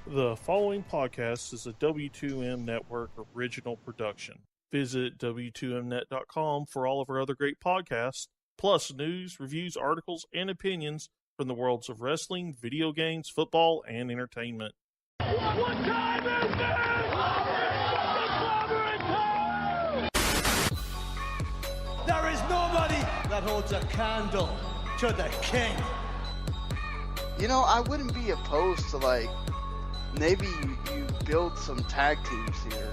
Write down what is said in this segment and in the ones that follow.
The following podcast is a W2M Network original production. Visit W2Mnet.com for all of our other great podcasts, plus news, reviews, articles, and opinions from the worlds of wrestling, video games, football, and entertainment. What time is it? There is nobody that holds a candle to the king. You know, I wouldn't be opposed to, maybe you build some tag teams here.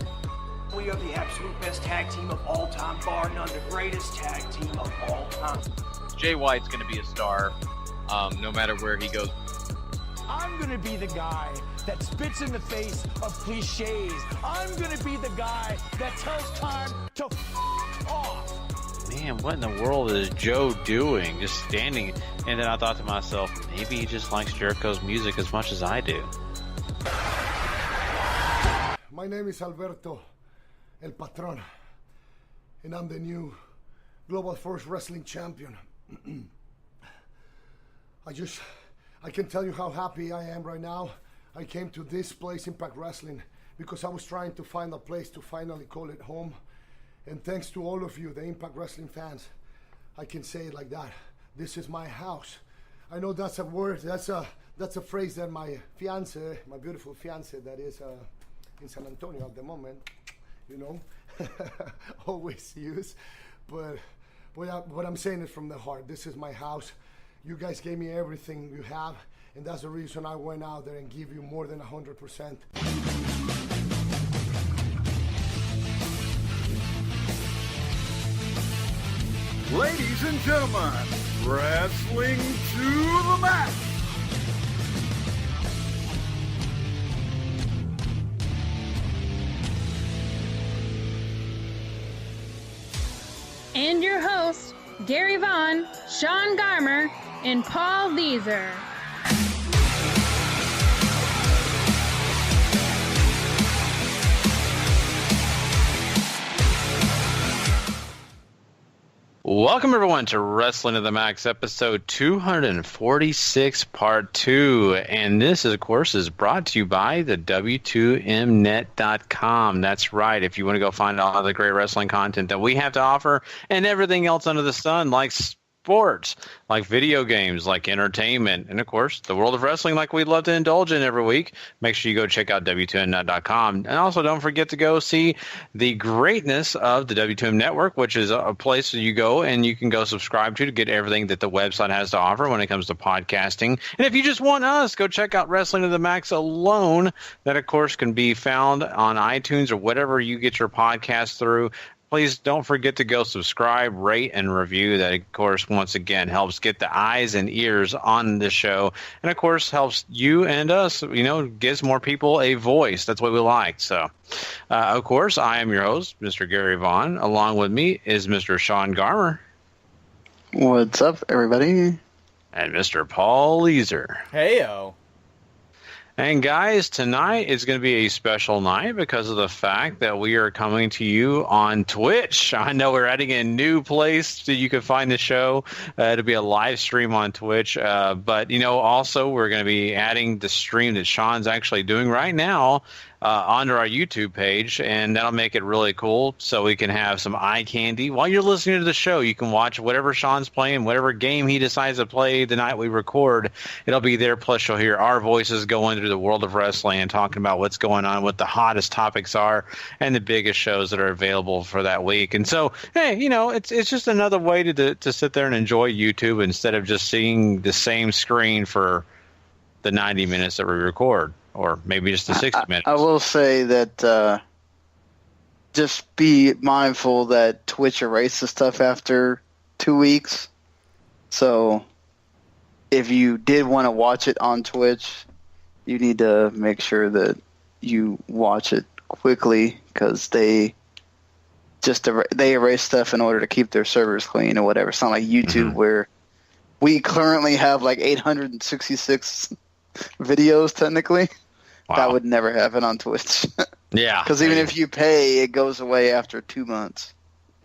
We are the absolute best tag team of all time, bar none, the greatest tag team of all time. Jay White's going to be a star, no matter where he goes. I'm going to be the guy that spits in the face of cliches. I'm going to be the guy that tells time to off. Man, what in the world is Joe doing? Just standing. And then I thought to myself, maybe he just likes Jericho's music as much as I do. My name is Alberto El Patron, and I'm the new Global Force Wrestling Champion. I can tell you how happy I am right now. I came to this place, Impact Wrestling, because I was trying to find a place to finally call it home. And thanks to all of you, the Impact Wrestling fans, I can say it like that. This is my house. I know that's a word, that's a phrase that my fiance, my beautiful fiance that is in San Antonio at the moment, always use. But what I'm saying is from the heart. This is my house. You guys gave me everything you have, and that's the reason I went out there and give you more than 100%. Ladies and gentlemen, wrestling to the max. And your hosts, Gary Vaughn, Sean Garmer, and Paul Leeser. Welcome, everyone, to Wrestling to the Max, episode 246, part 2. And this, of course, is brought to you by the W2Mnet.com. That's right. If you want to go find all the great wrestling content that we have to offer and everything else under the sun, like sports, like video games, like entertainment, and, of course, the world of wrestling like we'd love to indulge in every week, make sure you go check out W2Mnet.com. And also don't forget to go see the greatness of the W2M Network, which is a place that you go and you can go subscribe to get everything that the website has to offer when it comes to podcasting. And if you just want us, go check out Wrestling to the Max alone. That, of course, can be found on iTunes or whatever you get your podcast through. Please don't forget to go subscribe, rate, and review. That, of course, once again, helps get the eyes and ears on the show. And, of course, helps you and us, gives more people a voice. That's what we like. So, of course, I am your host, Mr. Gary Vaughn. Along with me is Mr. Sean Garmer. What's up, everybody? And Mr. Paul Leeser. Hey-o. And guys, tonight is going to be a special night because of the fact that we are coming to you on Twitch. I know we're adding a new place that you can find the show. It'll be a live stream on Twitch. But, also we're going to be adding the stream that Sean's actually doing right now onto our YouTube page, and that'll make it really cool so we can have some eye candy. While you're listening to the show, you can watch whatever Sean's playing, whatever game he decides to play the night we record. It'll be there, plus you'll hear our voices going through the world of wrestling and talking about what's going on, what the hottest topics are, and the biggest shows that are available for that week. And so, hey, it's just another way to sit there and enjoy YouTube instead of just seeing the same screen for the 90 minutes that we record. Or maybe just the 60 minutes. I will say that just be mindful that Twitch erases stuff after 2 weeks. So if you did want to watch it on Twitch, you need to make sure that you watch it quickly because they erase stuff in order to keep their servers clean or whatever. It's not like YouTube where we currently have 866 videos technically. Wow. That would never happen on Twitch. Yeah. Because even if you pay, it goes away after 2 months.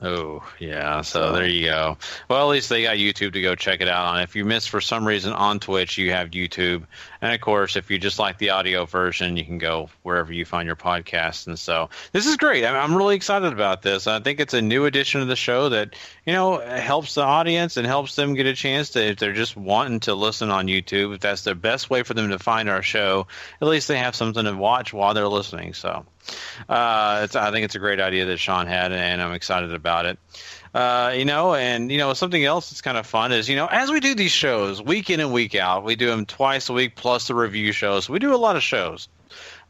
Oh, yeah. So there you go. Well, at least they got YouTube to go check it out on. If you missed for some reason on Twitch, you have YouTube. And of course, if you just like the audio version, you can go wherever you find your podcasts. And so this is great. I'm really excited about this. I think it's a new addition to the show that, helps the audience and helps them get a chance to, if they're just wanting to listen on YouTube, if that's the best way for them to find our show, at least they have something to watch while they're listening. So I think it's a great idea that Sean had, and I'm excited about it. Something else that's kind of fun is, as we do these shows week in and week out, we do them twice a week plus the review shows. So we do a lot of shows.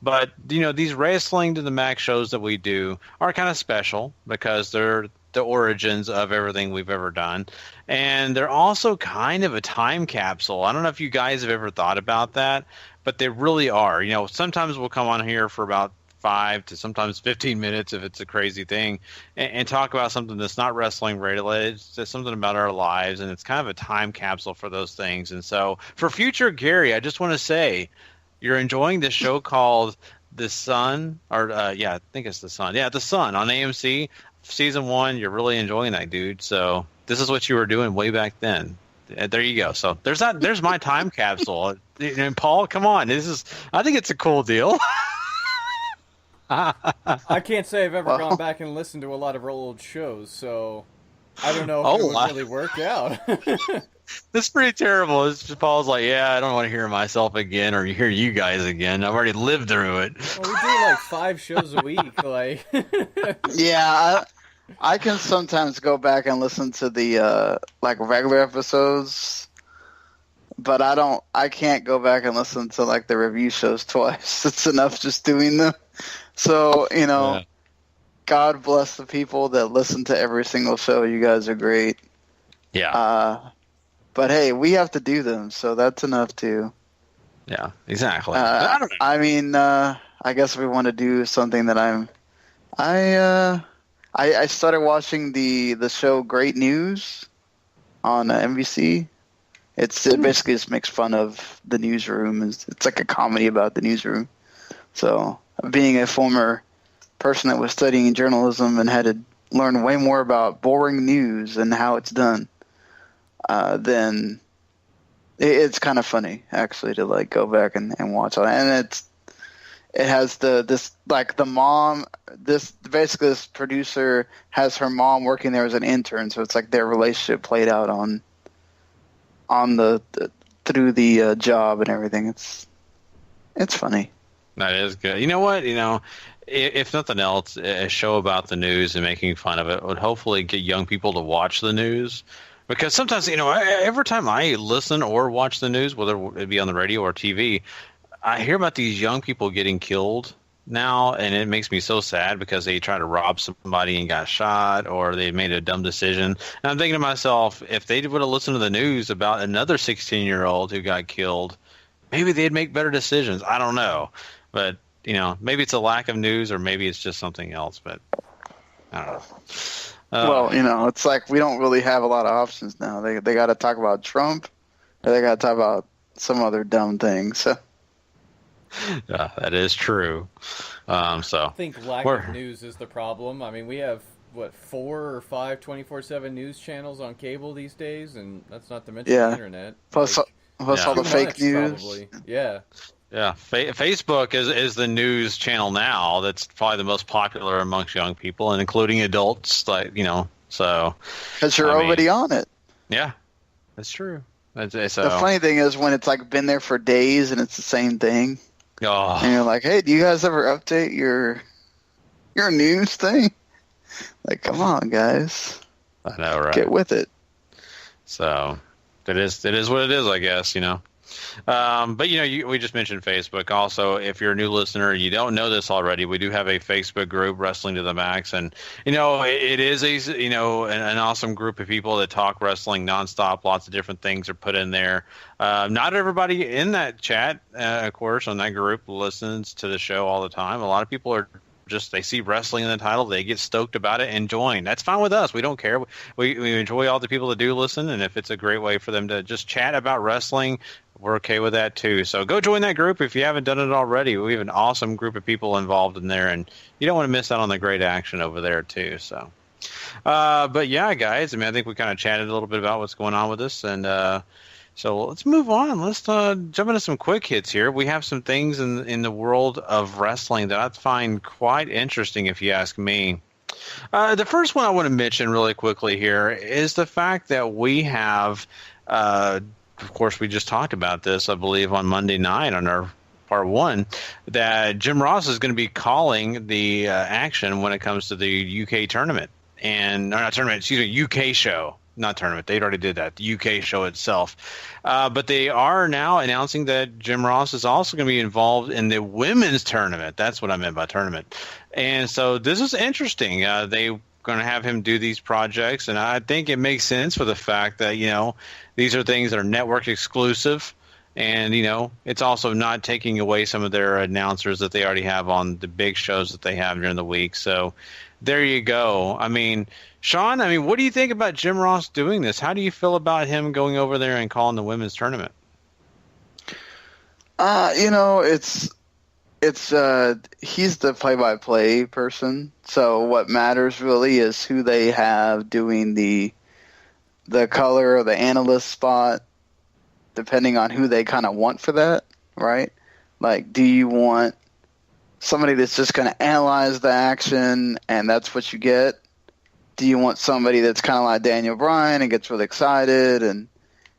But, these Wrestling to the Max shows that we do are kind of special because they're the origins of everything we've ever done. And they're also kind of a time capsule. I don't know if you guys have ever thought about that, but they really are. Sometimes we'll come on here for about 5 to sometimes 15 minutes if it's a crazy thing and talk about something that's not wrestling related. It's just something about our lives, and it's kind of a time capsule for those things. And so for future Gary, I just want to say you're enjoying this show called The Sun, or I think it's The Sun. Yeah, The Sun on AMC. Season 1, you're really enjoying that, dude. So this is what you were doing way back then. There you go. So there's my time capsule. And Paul, come on. I think it's a cool deal. I can't say I've ever gone back and listened to a lot of our old shows, so I don't know if it would really work out. That's pretty terrible. Paul's like, I don't want to hear myself again or hear you guys again. I've already lived through it. Well, we do like 5 shows a week. Like, yeah, I can sometimes go back and listen to the regular episodes, but I can't go back and listen to like the review shows twice. It's enough just doing them. So, God bless the people that listen to every single show. You guys are great. Yeah. But hey, we have to do them, so that's enough too. Yeah, exactly. I guess we want to do something that I started watching the show Great News on NBC. It basically just makes fun of the newsroom. It's like a comedy about the newsroom. So, being a former person that was studying journalism and had to learn way more about boring news and how it's done, then it's kind of funny actually to like go back and watch it. And it has this producer has her mom working there as an intern, so it's like their relationship played out through the job and everything. It's funny. That is good. You know what? If nothing else, a show about the news and making fun of it would hopefully get young people to watch the news. Because sometimes, every time I listen or watch the news, whether it be on the radio or TV, I hear about these young people getting killed now, and it makes me so sad because they tried to rob somebody and got shot, or they made a dumb decision. And I'm thinking to myself, if they would have listened to the news about another 16-year-old who got killed, maybe they'd make better decisions. I don't know. But, maybe it's a lack of news, or maybe it's just something else, but I don't know. It's like we don't really have a lot of options now. They got to talk about Trump, or they got to talk about some other dumb thing. So, yeah, that is true. I think lack of news is the problem. I mean, we have 4 or 5 24/7 news channels on cable these days, and that's not to mention the internet. Plus all the fake news. Probably. Yeah. Yeah, Facebook is the news channel now that's probably the most popular amongst young people, and including adults. So because you're already on it. Yeah, that's true. The funny thing is when it's like been there for days and it's the same thing. Oh. And you're like, hey, do you guys ever update your news thing? Like, come on, guys. I know, right? Get with it. So it is what it is, I guess. But we just mentioned Facebook. Also, if you're a new listener and you don't know this already, we do have a Facebook group, Wrestling to the Max, and it is an awesome group of people that talk wrestling nonstop. Lots of different things are put in there. Not everybody in that chat, of course, on that group listens to the show all the time. A lot of people are they see wrestling in the title, they get stoked about it and join. That's fine with us. We don't care. We enjoy all the people that do listen, and if it's a great way for them to just chat about wrestling, we're okay with that too. So go join that group if you haven't done it already. We have an awesome group of people involved in there, and you don't want to miss out on the great action over there too. So But yeah, guys, I mean, I think we kind of chatted a little bit about what's going on with this, and so let's move on. Let's jump into some quick hits here. We have some things in the world of wrestling that I find quite interesting, if you ask me. The first one I want to mention really quickly here is the fact that we have, of course, we just talked about this, I believe, on Monday night on our part one, that Jim Ross is going to be calling the action when it comes to the UK tournament. And or not tournament, excuse me, UK show, not tournament. They already did that, the UK show itself. But they are now announcing that Jim Ross is also going to be involved in the women's tournament. That's what I meant by tournament. And so this is interesting. They're going to have him do these projects, and I think it makes sense for the fact that, you know, these are things that are network exclusive. And, you know, it's also not taking away some of their announcers that they already have on the big shows that they have during the week. So there you go. I mean, Sean, what do you think about Jim Ross doing this? How do you feel about him going over there and calling the women's tournament? You know, it's he's the play-by-play person. So what matters really is who they have doing the color or the analyst spot, depending on who they kind of want for that, right? Like, do you want somebody that's just going to analyze the action and that's what you get? Do you want somebody that's kind of like Daniel Bryan and gets really excited and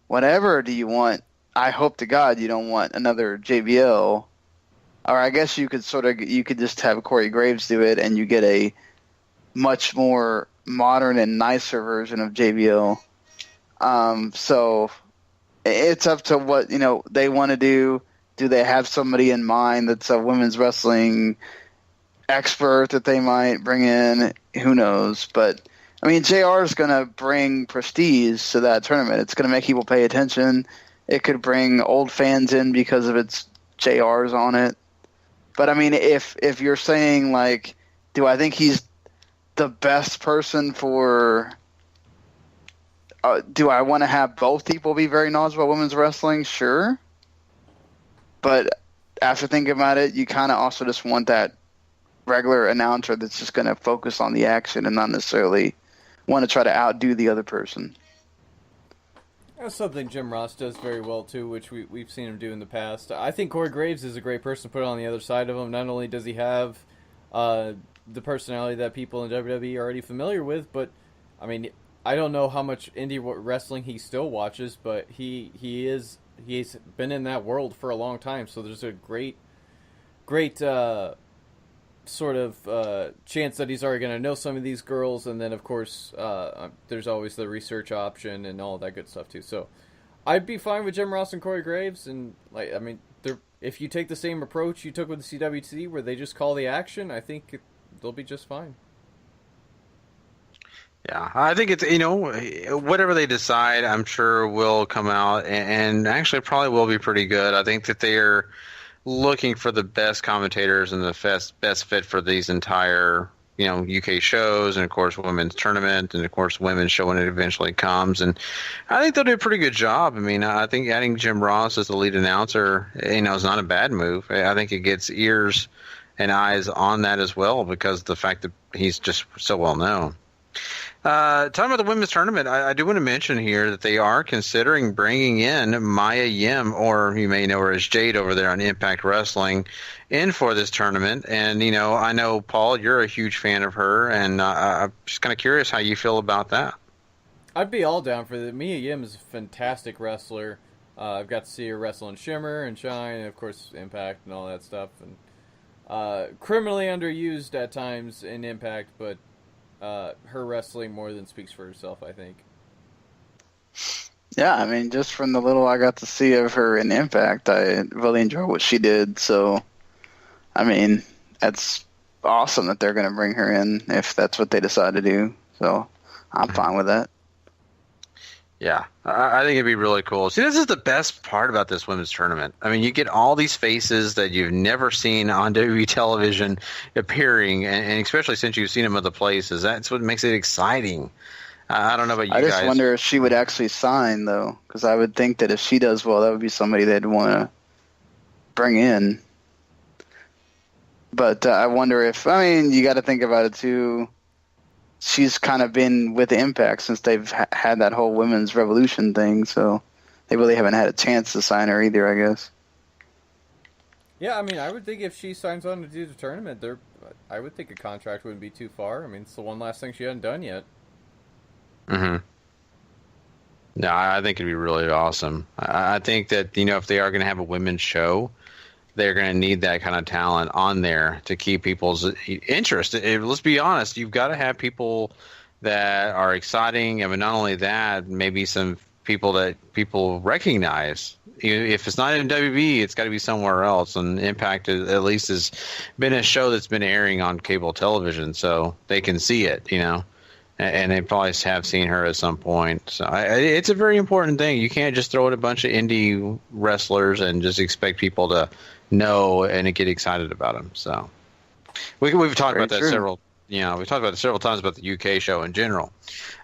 whatever? Or do you want, I hope to God you don't want another JBL, or I guess you could just have Corey Graves do it and you get a much more modern and nicer version of JBL. So it's up to what, you know, they want to do. Do they have somebody in mind that's a women's wrestling expert that they might bring in? Who knows? But, I mean, JR is going to bring prestige to that tournament. It's going to make people pay attention. It could bring old fans in because of its JRs on it. But, I mean, if you're saying, like, do I think he's the best person for do I want to have both people be very knowledgeable about women's wrestling? Sure. But after thinking about it, you kind of also just want that regular announcer that's just going to focus on the action and not necessarily want to try to outdo the other person. That's something Jim Ross does very well, too, which we've seen him do in the past. I think Corey Graves is a great person to put on the other side of him. Not only does he have the personality that people in WWE are already familiar with, but, I mean, I don't know how much indie wrestling he still watches, but he's been in that world for a long time. So there's a great sort of chance that he's already going to know some of these girls, and then of course there's always the research option and all that good stuff too. So I'd be fine with Jim Ross and Corey Graves, and if you take the same approach you took with the CWC where they just call the action, I think they'll be just fine. Yeah, I think it's, whatever they decide, I'm sure will come out and actually probably will be pretty good. I think that they're looking for the best commentators and the best fit for these entire, UK shows, and of course women's tournament, and of course women's show when it eventually comes. And I think they'll do a pretty good job. I mean, I think adding Jim Ross as the lead announcer, is not a bad move. I think it gets ears and eyes on that as well because of the fact that he's just so well known. Talking about the women's tournament, I do want to mention here that they are considering bringing in Maya Yim, or you may know her as Jade over there on Impact Wrestling, in for this tournament. And, I know, Paul, you're a huge fan of her, and I'm just kind of curious how you feel about that. I'd be all down for that. Mia Yim is a fantastic wrestler. I've got to see her wrestle in Shimmer and Shine, and of course Impact and all that stuff. And criminally underused at times in Impact, but her wrestling more than speaks for herself, I think. Yeah, I mean, just from the little I got to see of her in Impact, I really enjoyed what she did. So, I mean, that's awesome that they're going to bring her in if that's what they decide to do. So, I'm fine with that. Yeah, I think it'd be really cool. See, this is the best part about this women's tournament. I mean, you get all these faces that you've never seen on WWE television appearing, and especially since you've seen them other places. That's what makes it exciting. I don't know about you guys. I just wonder if she would actually sign, though, because I would think that if she does well, that would be somebody they'd want to bring in. But I wonder if, you got to think about it, too. she's kind of been with Impact since they've had that whole women's revolution thing, so they really haven't had a chance to sign her either, I guess. Yeah, I mean, I would think if she signs on to do the tournament, I would think a contract wouldn't be too far. I mean, it's the one last thing she hadn't done yet. Mm-hmm. No, I think it'd be really awesome. I think that, if they are going to have a women's show, they're going to need that kind of talent on there to keep people's interest. Let's be honest, you've got to have people that are exciting. I mean, not only that, maybe some people that people recognize. If it's not in WB, it's got to be somewhere else. And Impact at least has been a show that's been airing on cable television, so they can see it, And they probably have seen her at some point. So it's a very important thing. You can't just throw in a bunch of indie wrestlers and just expect people to know and get excited about them. So we've talked about that several. We've talked about it several times about the UK show in general.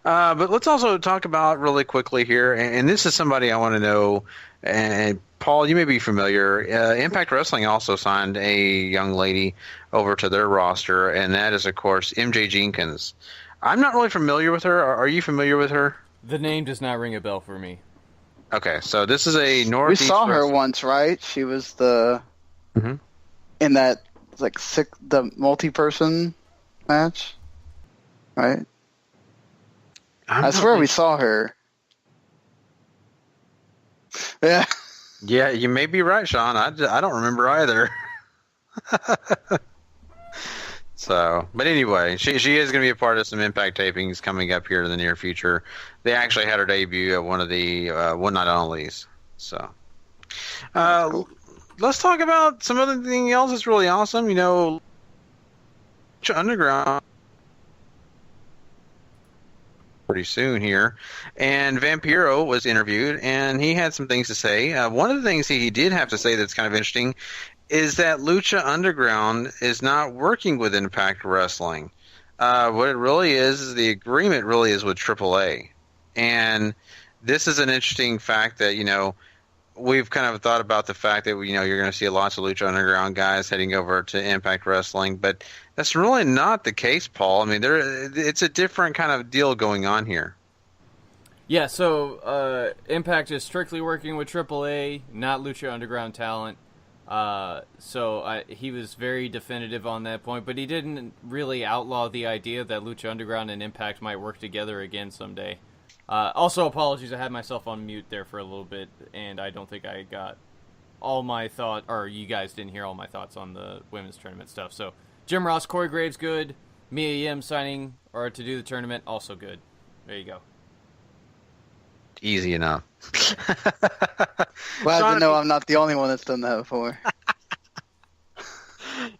But let's also talk about really quickly here, and this is somebody I want to know. And Paul, you may be familiar. Impact Wrestling also signed a young lady over to their roster, and that is, of course, MJ Jenkins. I'm not really familiar with her. Are you familiar with her? The name does not ring a bell for me. Okay, so this is a Northeast. We saw her once, right? She was in that the multi-person match, right? I swear we saw her. Yeah. Yeah, you may be right, Sean. I don't remember either. So, but anyway, she is going to be a part of some Impact tapings coming up here in the near future. They actually had her debut at one of the One Night Onlys. So, cool. Let's talk about some other thing else that's really awesome. Underground pretty soon here, and Vampiro was interviewed, and he had some things to say. One of the things he did have to say that's kind of interesting is that Lucha Underground is not working with Impact Wrestling. What it really is the agreement really is with AAA. And this is an interesting fact that, we've kind of thought about the fact that, you're going to see lots of Lucha Underground guys heading over to Impact Wrestling, but that's really not the case, Paul. I mean, it's a different kind of deal going on here. Yeah, so Impact is strictly working with AAA, not Lucha Underground talent. So he was very definitive on that point, but he didn't really outlaw the idea that Lucha Underground and Impact might work together again someday. Also, apologies, I had myself on mute there for a little bit, and I don't think I got all my thoughts, or you guys didn't hear all my thoughts on the women's tournament stuff. So, Jim Ross, Corey Graves, good. Mia Yim signing or to do the tournament, also good. There you go. Easy enough. Glad to know I'm not the only one that's done that before.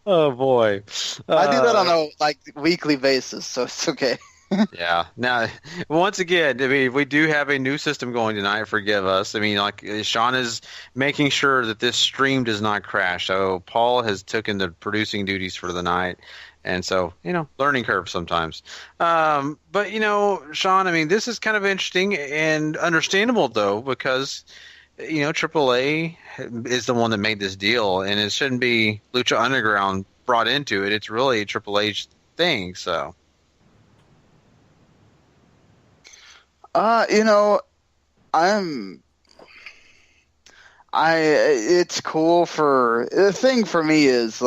Oh boy, I do that on a weekly basis, so it's okay. Yeah. Now, once again, I mean, we do have a new system going tonight. Forgive us. I mean, Sean is making sure that this stream does not crash. So Paul has taken the producing duties for the night. And so, learning curve sometimes. But, Sean, I mean, this is kind of interesting and understandable, though, because, AAA is the one that made this deal, and it shouldn't be Lucha Underground brought into it. It's really a Triple H thing, so. It's cool the thing for me is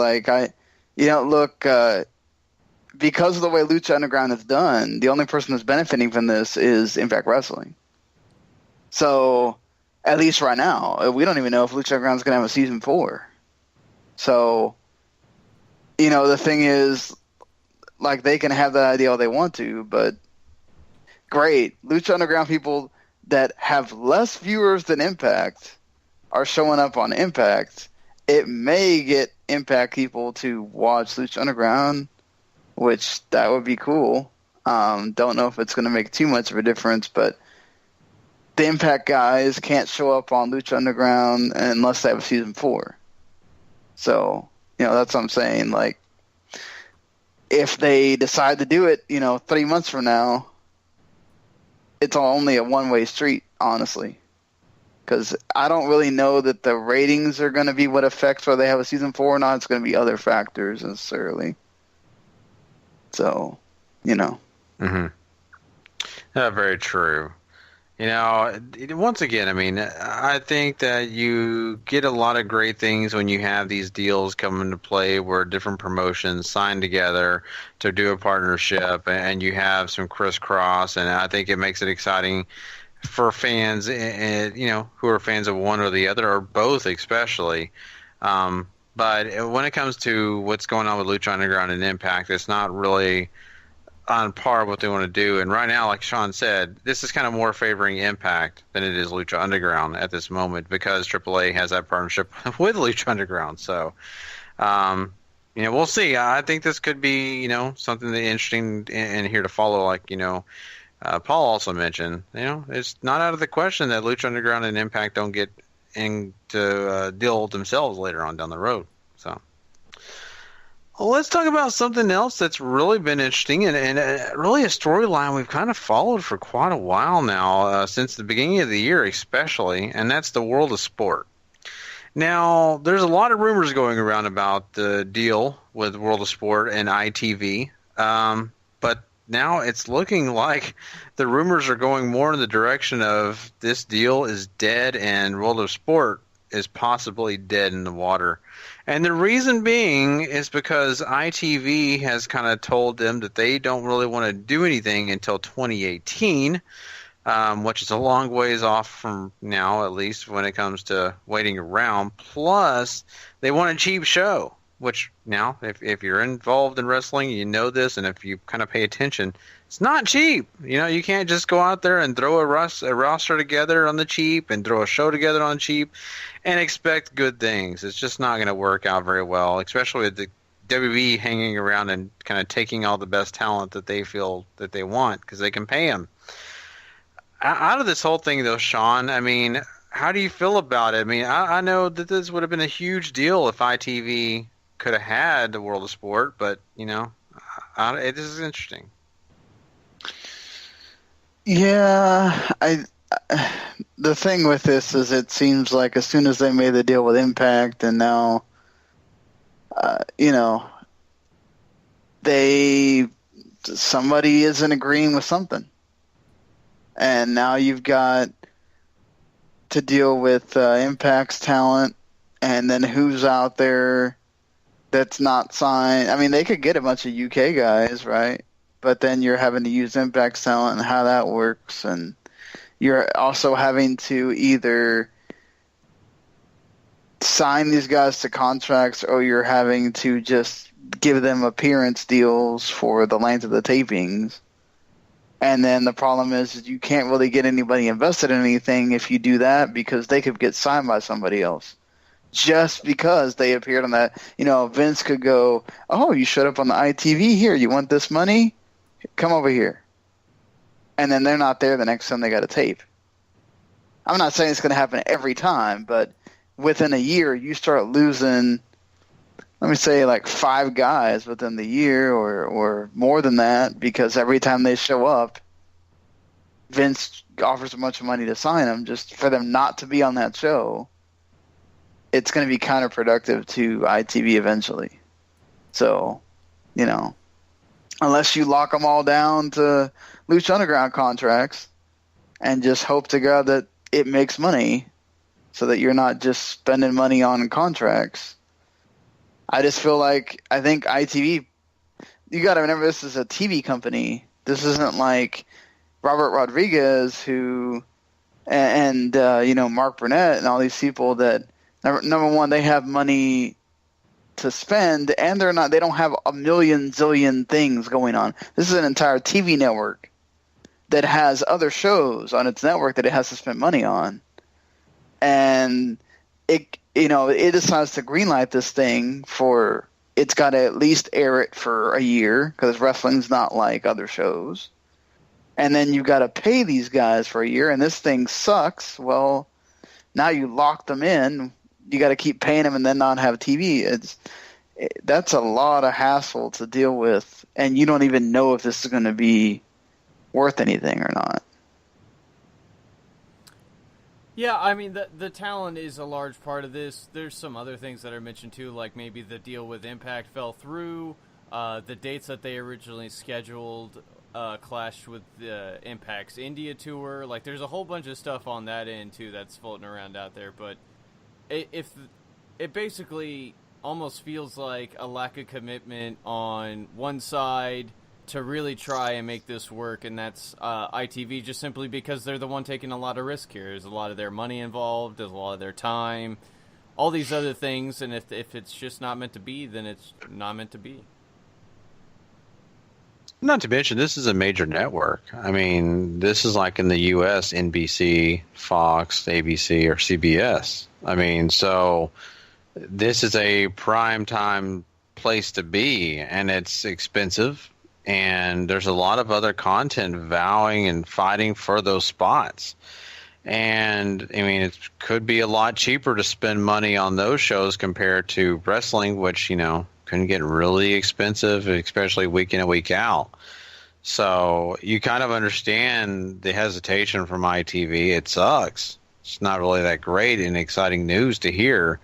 because of the way Lucha Underground is done, the only person that's benefiting from this is Impact Wrestling. So, at least right now, we don't even know if Lucha Underground is going to have a season 4. So, the thing is, they can have that idea all they want to, but great. Lucha Underground people that have less viewers than Impact are showing up on Impact. It may get Impact people to watch Lucha Underground, which that would be cool. Don't know if it's going to make too much of a difference, but the Impact guys can't show up on Lucha Underground unless they have a season 4. So, that's what I'm saying. If they decide to do it, 3 months from now, it's only a one-way street, honestly. Because I don't really know that the ratings are going to be what affects whether they have a season 4 or not. It's going to be other factors necessarily. So, Mm-hmm. Very true. Once again, I mean, I think that you get a lot of great things when you have these deals come into play where different promotions sign together to do a partnership and you have some crisscross, and I think it makes it exciting for fans, and who are fans of one or the other, or both especially. But when it comes to what's going on with Lucha Underground and Impact, it's not really on par with what they want to do. And right now, like Sean said, this is kind of more favoring Impact than it is Lucha Underground at this moment because AAA has that partnership with Lucha Underground. So, we'll see. I think this could be, something that interesting and here to follow. Like, Paul also mentioned, it's not out of the question that Lucha Underground and Impact don't get into deal themselves later on down the road. So. Well, let's talk about something else that's really been interesting and really a storyline we've kind of followed for quite a while now, since the beginning of the year especially, and that's the world of sport. Now, there's a lot of rumors going around about the deal with World of Sport and ITV, but now it's looking like the rumors are going more in the direction of this deal is dead and World of Sport is possibly dead in the water. And the reason being is because ITV has kind of told them that they don't really want to do anything until 2018, which is a long ways off from now, at least when it comes to waiting around. Plus, they want a cheap show, which now, if you're involved in wrestling, you know this, and if you kind of pay attention, it's not cheap. You can't just go out there and throw a roster together on the cheap and throw a show together on the cheap and expect good things. It's just not going to work out very well, especially with the WB hanging around and kind of taking all the best talent that they feel that they want because they can pay them. Out of this whole thing, though, Sean, I mean, how do you feel about it? I mean, I know that this would have been a huge deal if ITV could have had the World of Sport, but, this is interesting. Yeah, the thing with this is it seems like as soon as they made the deal with Impact and now, somebody isn't agreeing with something. And now you've got to deal with Impact's talent and then who's out there that's not signed. I mean, they could get a bunch of UK guys, right? But then you're having to use Impact's talent and how that works, and you're also having to either sign these guys to contracts or you're having to just give them appearance deals for the length of the tapings. And then the problem is you can't really get anybody invested in anything if you do that because they could get signed by somebody else. Just because they appeared on that, Vince could go, oh, you showed up on the ITV here. You want this money? Come over here. And then they're not there the next time they got a tape. I'm not saying it's going to happen every time, but within a year, you start losing, let me say, like 5 guys within the year or more than that because every time they show up, Vince offers a bunch of money to sign them just for them not to be on that show. It's going to be counterproductive to ITV eventually. So, unless you lock them all down to Lucha Underground contracts and just hope to God that it makes money so that you're not just spending money on contracts. I just feel like I think ITV, you got to remember this is a TV company. This isn't like Robert Rodriguez and Mark Burnett and all these people that, number one, they have money to spend, and they don't have a million zillion things going on. This is an entire TV network that has other shows on its network that it has to spend money on, and it decides to greenlight this thing for it's got to at least air it for a year because wrestling's not like other shows, and then you got to pay these guys for a year, and this thing sucks. Well, now you lock them in. You got to keep paying them and then not have TV. That's a lot of hassle to deal with, and you don't even know if this is going to be worth anything or not. Yeah, I mean, the talent is a large part of this. There's some other things that are mentioned too, like maybe the deal with Impact fell through. The dates that they originally scheduled clashed with Impact's India tour. Like, there's a whole bunch of stuff on that end too that's floating around out there. But it basically almost feels like a lack of commitment on one side to really try and make this work, and that's ITV, just simply because they're the one taking a lot of risk here. There's a lot of their money involved, there's a lot of their time, all these other things, and if it's just not meant to be, then it's not meant to be. Not to mention, this is a major network. I mean, this is like in the U.S., NBC, Fox, ABC, or CBS. I mean, so this is a prime time place to be, and it's expensive, and there's a lot of other content vowing and fighting for those spots. And, I mean, it could be a lot cheaper to spend money on those shows compared to wrestling, which, you know, can get really expensive, especially week in and week out. So you kind of understand the hesitation from ITV. It sucks. It's not really that great and exciting news to hear.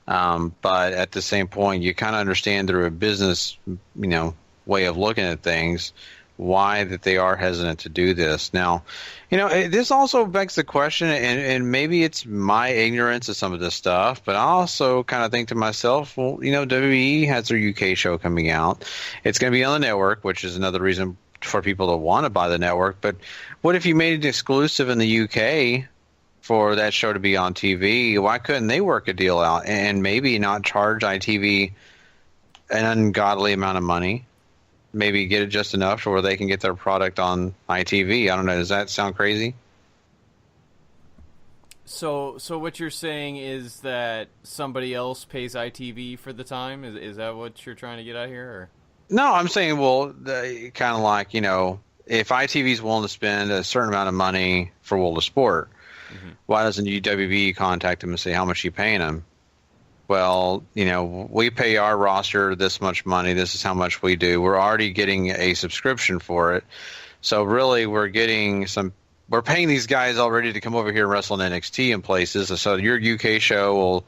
But at the same point, you kind of understand through a business, you know, way of looking at things, why that they are hesitant to do this. Now, you know, this also begs the question, and maybe it's my ignorance of some of this stuff, but I also kind of think to myself, well, you know, WWE has their UK show coming out. It's going to be on the network, which is another reason for people to want to buy the network. But what if you made it exclusive in the UK for that show to be on TV? Why couldn't they work a deal out and maybe not charge ITV an ungodly amount of money? Maybe get it just enough to where they can get their product on ITV. I don't know. Does that sound crazy? So what you're saying is that somebody else pays ITV for the time? Is that what you're trying to get out here? Or? No, I'm saying, well, kind of like, you know, if ITV's willing to spend a certain amount of money for World of Sport, why doesn't UWB contact them and say how much you paying them? Well, you know, we pay our roster this much money. This is how much we do. We're already getting a subscription for it. So really we're paying these guys already to come over here and wrestle in NXT in places. So your UK show will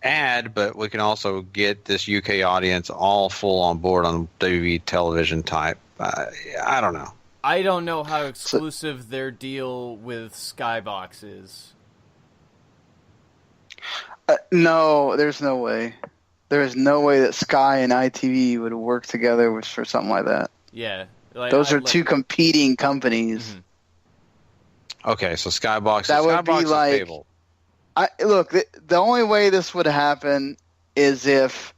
add, but we can also get this UK audience all full on board on WWE television type. I don't know. I don't know how exclusive their deal with Skybox is. No, there's no way. There is no way that Sky and ITV would work together for something like that. Yeah. Those are two competing companies. Mm-hmm. Okay, so Skybox, that would Skybox be like, is stable. Look, the only way this would happen is if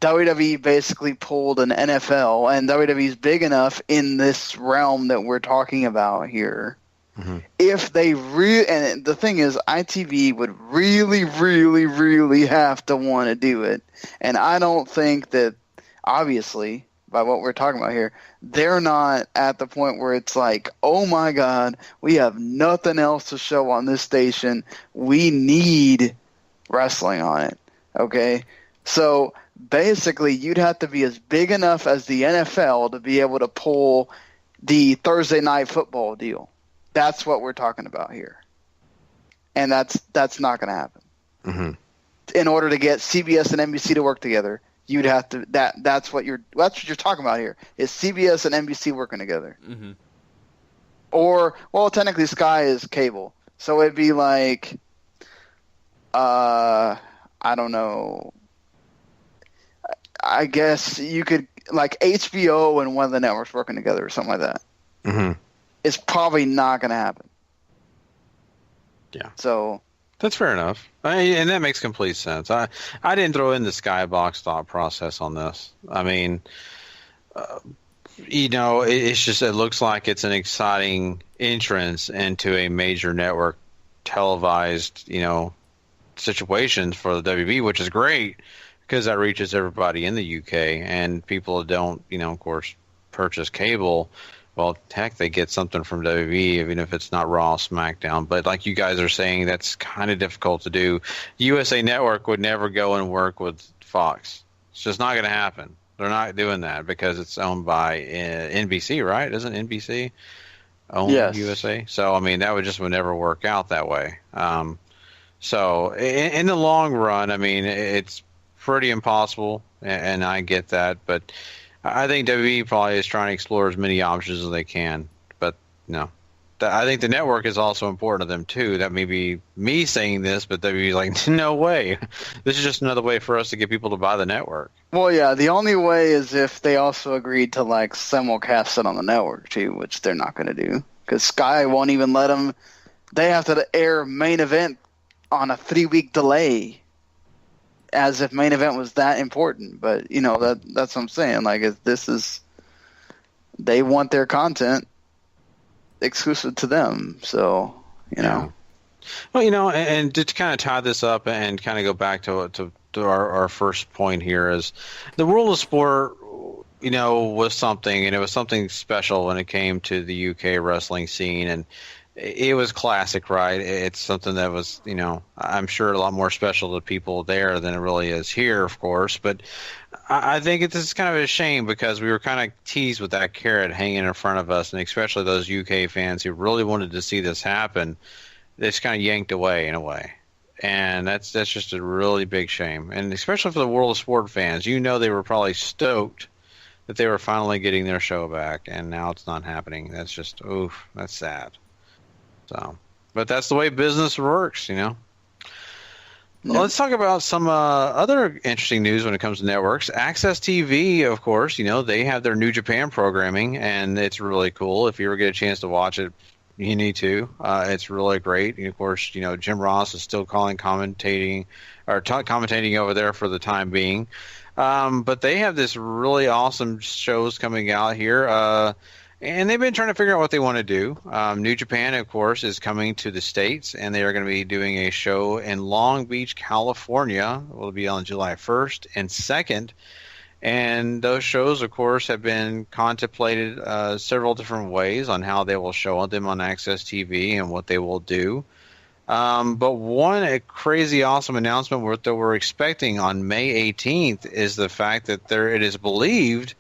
WWE basically pulled an NFL, and WWE's big enough in this realm that we're talking about here. Mm-hmm. If they and the thing is, ITV would really, really, really have to want to do it, and I don't think that, obviously, by what we're talking about here, they're not at the point where it's like, oh my God, we have nothing else to show on this station. We need wrestling on it. Okay, so basically, you'd have to be as big enough as the NFL to be able to pull the Thursday Night Football deal. That's what we're talking about here, and that's not going to happen. Mm-hmm. In order to get CBS and NBC to work together, you'd have to. That's what you're talking about here. Is CBS and NBC working together? Mm-hmm. Or, well, technically Sky is cable, so it'd be like, I don't know. I guess you could, like, HBO and one of the networks working together or something like that. Mm-hmm. It's probably not going to happen. Yeah. So that's fair enough. And that makes complete sense. I didn't throw in the Skybox thought process on this. I mean, you know, it's just, it looks like it's an exciting entrance into a major network televised, you know, situations for the WB, which is great because that reaches everybody in the UK, and people don't, you know, of course, purchase cable. Well, heck, they get something from WWE, even if it's not Raw, SmackDown. But like you guys are saying, that's kind of difficult to do. USA Network would never go and work with Fox. It's just not going to happen. They're not doing that because it's owned by NBC, right? Isn't NBC own USA? So, I mean, that would never work out that way. So, in the long run, I mean, it's pretty impossible, and I get that. But I think WWE probably is trying to explore as many options as they can, but no. I think the network is also important to them too. That may be me saying this, but they'd be like, no way. This is just another way for us to get people to buy the network. Well, yeah, the only way is if they also agreed to like simulcast it on the network too, which they're not going to do because Sky won't even let them. They have to air Main Event on a 3-week delay, as if Main Event was that important. But you know that's what I'm saying. Like they want their content exclusive to them, so you know. Well, you know, and to kind of tie this up and kind of go back to our first point here is the world of sport, you know, was something, and it was something special when it came to the UK wrestling scene, and it was classic, right? It's something that was, you know, I'm sure a lot more special to people there than it really is here, of course, but I think it's kind of a shame because we were kind of teased with that carrot hanging in front of us, and especially those UK fans who really wanted to see this happen. It's kind of yanked away in a way, and that's just a really big shame. And especially for the World of Sport fans, you know, they were probably stoked that they were finally getting their show back, and now it's not happening. That's just that's sad. So, but that's the way business works, you know. Well, let's talk about some other interesting news when it comes to networks. Access TV, of course, you know, they have their New Japan programming, and it's really cool. If you ever get a chance to watch it, you need to. It's really great. And of course, you know, Jim Ross is still commentating over there for the time being. But they have this really awesome shows coming out here. And they've been trying to figure out what they want to do. New Japan, of course, is coming to the States, and they are going to be doing a show in Long Beach, California. It will be on July 1st and 2nd. And those shows, of course, have been contemplated several different ways on how they will show them on Access TV and what they will do. But a crazy awesome announcement that we're expecting on May 18th is the fact that it is believed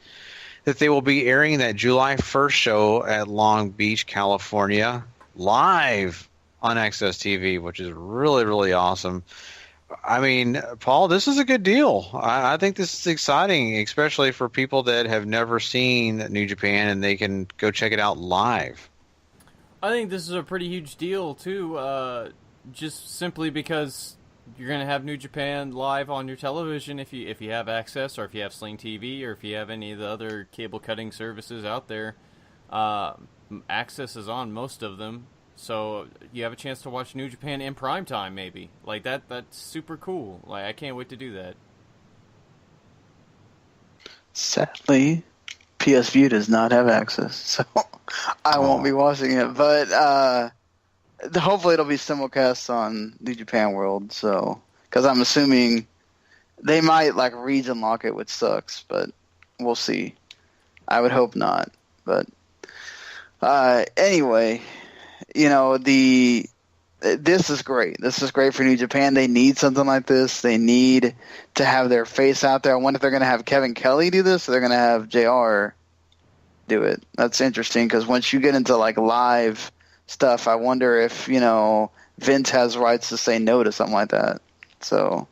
that they will be airing that July 1st show at Long Beach, California, live on Access TV, which is really, really awesome. I mean, Paul, this is a good deal. I think this is exciting, especially for people that have never seen New Japan and they can go check it out live. I think this is a pretty huge deal, too, just simply because you're going to have New Japan live on your television if you have access, or if you have Sling TV, or if you have any of the other cable cutting services out there. Access is on most of them, so you have a chance to watch New Japan in prime time, maybe. Like that's super cool. Like, I can't wait to do that. Sadly, PS Vue does not have access, so I won't be watching it. But hopefully it'll be simulcast on New Japan World. So, because I'm assuming they might like region lock it, which sucks, but we'll see. I would hope not. But anyway, you know, this is great. This is great for New Japan. They need something like this. They need to have their face out there. I wonder if they're going to have Kevin Kelly do this, or they're going to have JR do it. That's interesting, because once you get into like live stuff, I wonder if, you know, Vince has rights to say no to something like that. So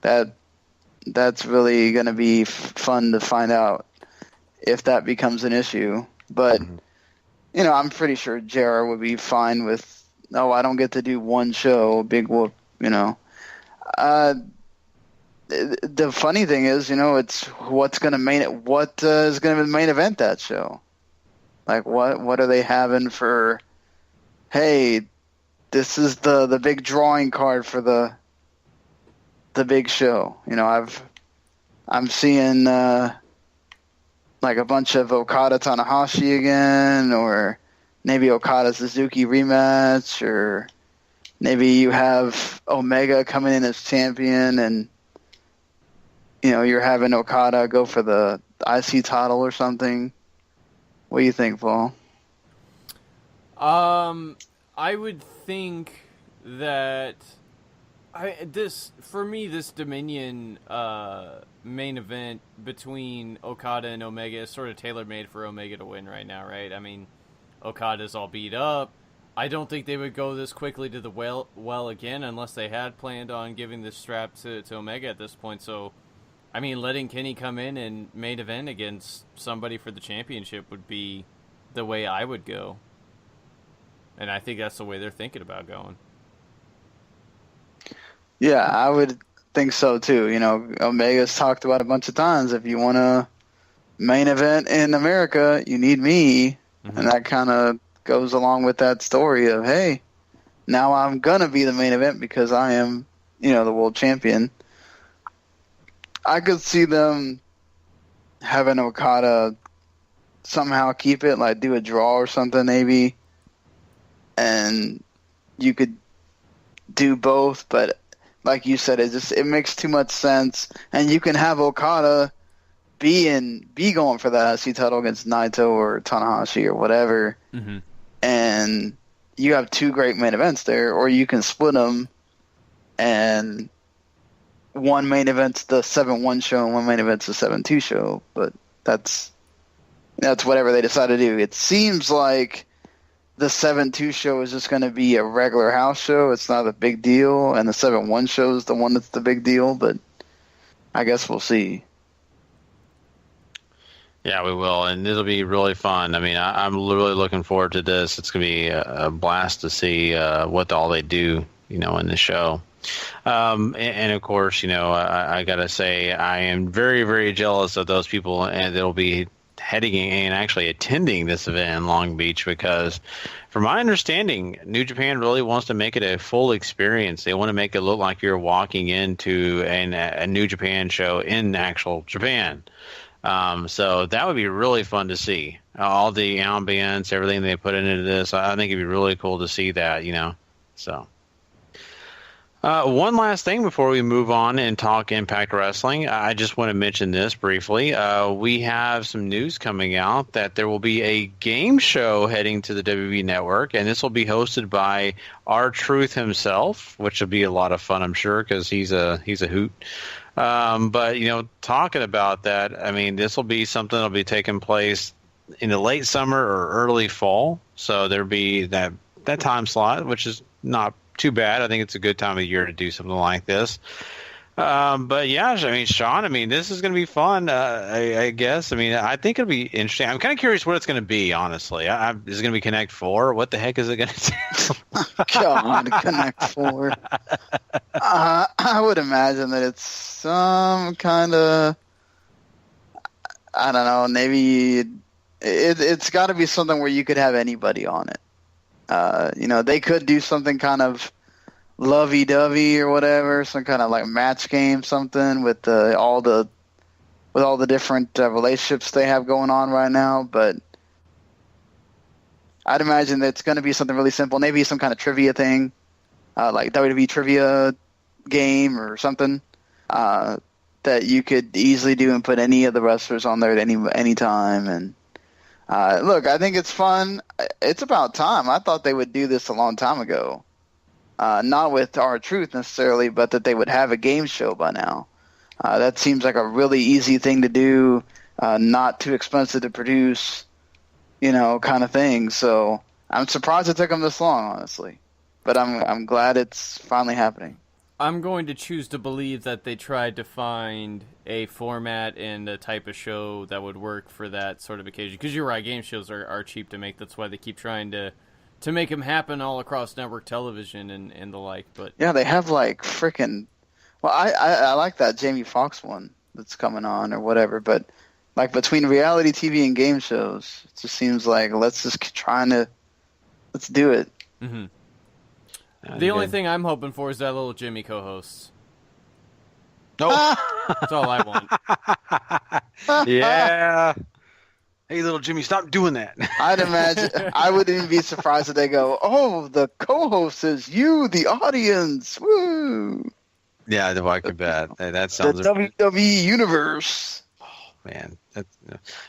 that's really going to be fun to find out if that becomes an issue. But you know, I'm pretty sure JR would be fine with, I don't get to do one show, big whoop, you know. The funny thing is, you know, it's what is going to main event that show. Like, what are they having for, hey, this is the big drawing card for the big show. You know, I'm seeing like a bunch of Okada Tanahashi again, or maybe Okada Suzuki rematch, or maybe you have Omega coming in as champion, and you know, you're having Okada go for the IC title or something. What do you think, Paul? I would think that this Dominion main event between Okada and Omega is sort of tailor-made for Omega to win right now, right? I mean, Okada's all beat up. I don't think they would go this quickly to the well again unless they had planned on giving the strap to Omega at this point. So I mean, letting Kenny come in and main event against somebody for the championship would be the way I would go. And I think that's the way they're thinking about going. Yeah, I would think so too. You know, Omega's talked about a bunch of times. If you want to main event in America, you need me. Mm-hmm. And that kind of goes along with that story of, hey, now I'm going to be the main event because I am, you know, the world champion. I could see them having Okada somehow keep it, like do a draw or something maybe. And you could do both, but like you said, it makes too much sense. And you can have Okada be going for that IC title against Naito or Tanahashi or whatever, mm-hmm. and you have two great main events there. Or you can split them, and one main event's the 7-1 show and one main event's the 7-2 show. But that's whatever they decide to do. It seems like the 7-2 show is just going to be a regular house show. It's not a big deal. And the 7-1 show is the one that's the big deal. But I guess we'll see. Yeah, we will. And it'll be really fun. I mean, I'm really looking forward to this. It's going to be a blast to see what all they do, you know, in the show. And of course, you know, I got to say, I am very, very jealous of those people and that'll be heading and actually attending this event in Long Beach, because from my understanding, New Japan really wants to make it a full experience. They want to make it look like you're walking into a New Japan show in actual Japan. So that would be really fun to see. All the ambience, everything they put into this, I think it'd be really cool to see that, you know. So one last thing before we move on and talk Impact Wrestling, I just want to mention this briefly. We have some news coming out that there will be a game show heading to the WWE Network, and this will be hosted by R-Truth himself, which will be a lot of fun, I'm sure, because he's a hoot. But, you know, talking about that, I mean, this will be something that will be taking place in the late summer or early fall. So there'll be that time slot, which is not too bad. I think it's a good time of year to do something like this. But yeah, I mean, Sean, I mean, this is going to be fun, I guess. I mean, I think it'll be interesting. I'm kind of curious what it's going to be, honestly. Is it going to be Connect 4? What the heck is it going to do? God, Connect 4. I would imagine that it's some kind of, I don't know, maybe it's got to be something where you could have anybody on it. You know, they could do something kind of lovey-dovey or whatever, some kind of like match game, something with all the different relationships they have going on right now. But I'd imagine that it's going to be something really simple, maybe some kind of trivia thing, like WWE trivia game or something that you could easily do and put any of the wrestlers on there at any time. And look, I think it's fun. It's about time. I thought they would do this a long time ago. Not with R-Truth necessarily, but that they would have a game show by now. That seems like a really easy thing to do, not too expensive to produce, you know, kind of thing. So I'm surprised it took them this long, honestly. But I'm glad it's finally happening. I'm going to choose to believe that they tried to find a format and a type of show that would work for that sort of occasion. Because you're right, game shows are cheap to make. That's why they keep trying to make them happen all across network television and the like. But yeah, they have like freaking. Well, I like that Jamie Foxx one that's coming on or whatever. But like between reality TV and game shows, it just seems like let's do it. Mm-hmm. The only thing I'm hoping for is that little Jimmy co-hosts. Oh, that's all I want. Yeah. Hey, little Jimmy, stop doing that. I'd imagine. I wouldn't even be surprised if they go, "Oh, the co-host is you, the audience." Woo! Yeah, I could bet. Hey, that sounds the WWE universe. Oh man,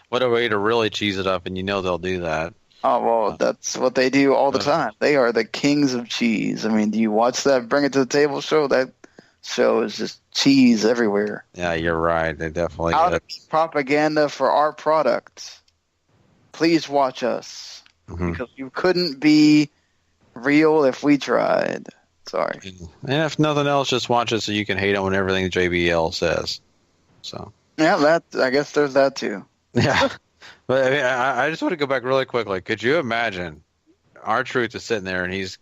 what a way to really cheese it up, and you know they'll do that. Oh, well, that's what they do all the time. They are the kings of cheese. I mean, do you watch that Bring It to the Table show? That show is just cheese everywhere. Yeah, you're right. They definitely Out get of propaganda for our product. Please watch us. Mm-hmm. Because you couldn't be real if we tried. Sorry. And if nothing else, just watch it so you can hate on everything JBL says. So Yeah, I guess there's that too. yeah, but I mean, I just want to go back really quickly. Could you imagine R-Truth is sitting there and he's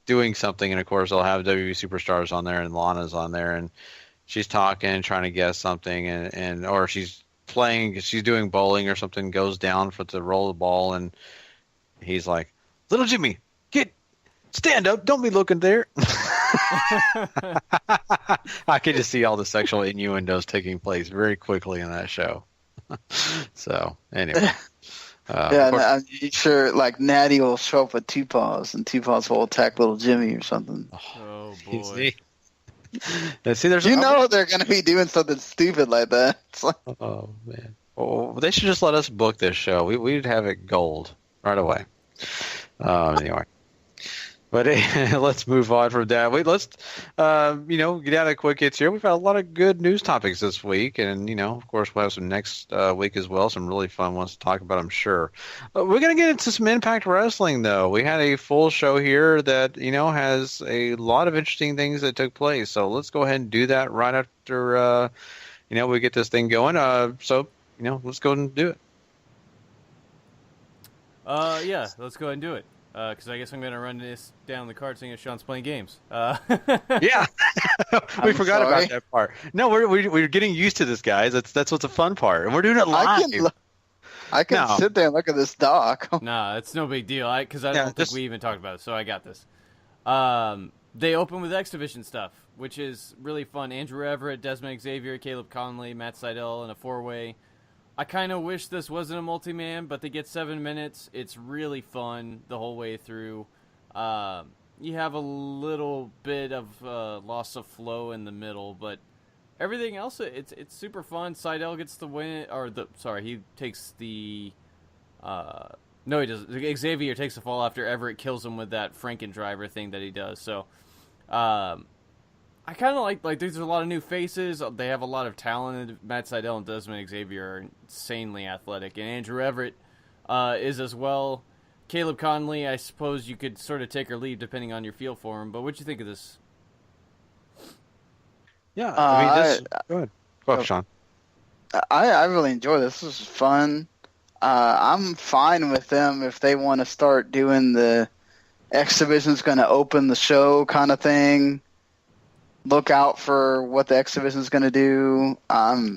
doing something, and of course they'll have WWE superstars on there and Lana's on there, and she's talking, trying to guess something, and or she's doing bowling or something, goes down to roll the ball, and he's like, "Little Jimmy, stand up, don't be looking there." I could just see all the sexual innuendos taking place very quickly in that show. So anyway, I'm sure like Natty will show up with two paws, and two paws will attack Little Jimmy or something. Oh boy! See, they're going to be doing something stupid like that. It's like, oh man! Oh, they should just let us book this show. We'd have it gold right away. Anyway. But let's move on from that. Let's, get out of quick hits here. We've had a lot of good news topics this week, and of course, we'll have some next week as well. Some really fun ones to talk about, I'm sure. We're going to get into some Impact Wrestling, though. We had a full show here that has a lot of interesting things that took place. So let's go ahead and do that right after we get this thing going. So let's go and do it. Yeah, let's go ahead and do it. Because I guess I'm going to run this down the card seeing as Sean's playing games. Yeah. We forgot about that part. No, we're getting used to this, guys. That's what's the fun part. And we're doing it live. I can sit there and look at this doc. Nah, it's no big deal. Because I don't think we even talked about it, so I got this. They open with X Division stuff, which is really fun. Andrew Everett, Desmond Xavier, Caleb Conley, Matt Sydal in a 4-way. I kind of wish this wasn't a multi-man, but they get 7 minutes. It's really fun the whole way through. You have a little bit of loss of flow in the middle, but everything else, it's super fun. Sydal gets the win, he takes the... no, he doesn't. Xavier takes the fall after Everett kills him with that Franken-driver thing that he does. So, I kind of like there's a lot of new faces. They have a lot of talent. Matt Sydal and Desmond Xavier are insanely athletic, and Andrew Everett is as well. Caleb Conley, I suppose you could sort of take or leave depending on your feel for him. But what'd you think of this? Yeah, go ahead. Go ahead, Sean. I really enjoy this. This is fun. I'm fine with them if they want to start doing the X Division's going to open the show kind of thing. Look out for what the X Division is going to do. I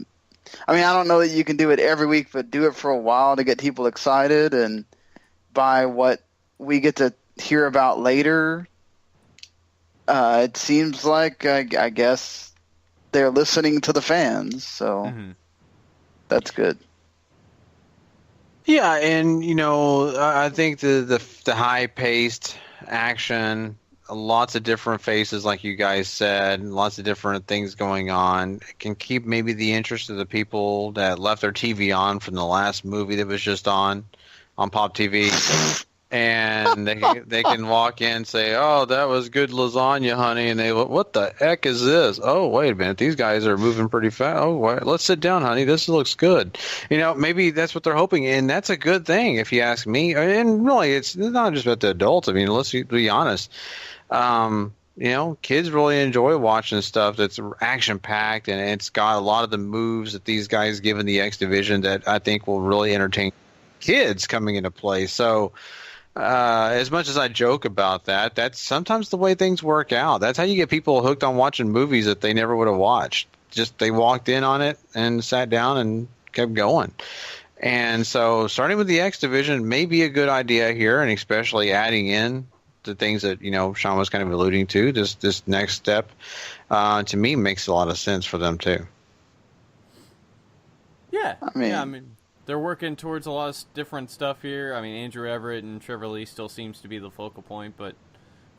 don't know that you can do it every week, but do it for a while to get people excited. And by what we get to hear about later, it seems like, I guess, they're listening to the fans. So that's good. Yeah, and, I think the high-paced action, lots of different faces, like you guys said, lots of different things going on. It can keep maybe the interest of the people that left their TV on from the last movie that was just on Pop TV, and they can walk in and say, "Oh, that was good lasagna, honey," and they, "What the heck is this? Oh, wait a minute, these guys are moving pretty fast. Oh, let's sit down, honey. This looks good." Maybe that's what they're hoping, and that's a good thing if you ask me. And really, it's not just about the adults. I mean, let's be honest. Kids really enjoy watching stuff that's action-packed, and it's got a lot of the moves that these guys give in the X Division that I think will really entertain kids coming into play. So, as much as I joke about that, that's sometimes the way things work out. That's how you get people hooked on watching movies that they never would have watched. Just they walked in on it and sat down and kept going. And so starting with the X Division may be a good idea here, and especially adding in the things that Sean was kind of alluding to. This next step, to me, makes a lot of sense for them too. Yeah, I mean, they're working towards a lot of different stuff here. I mean, Andrew Everett and Trevor Lee still seems to be the focal point, but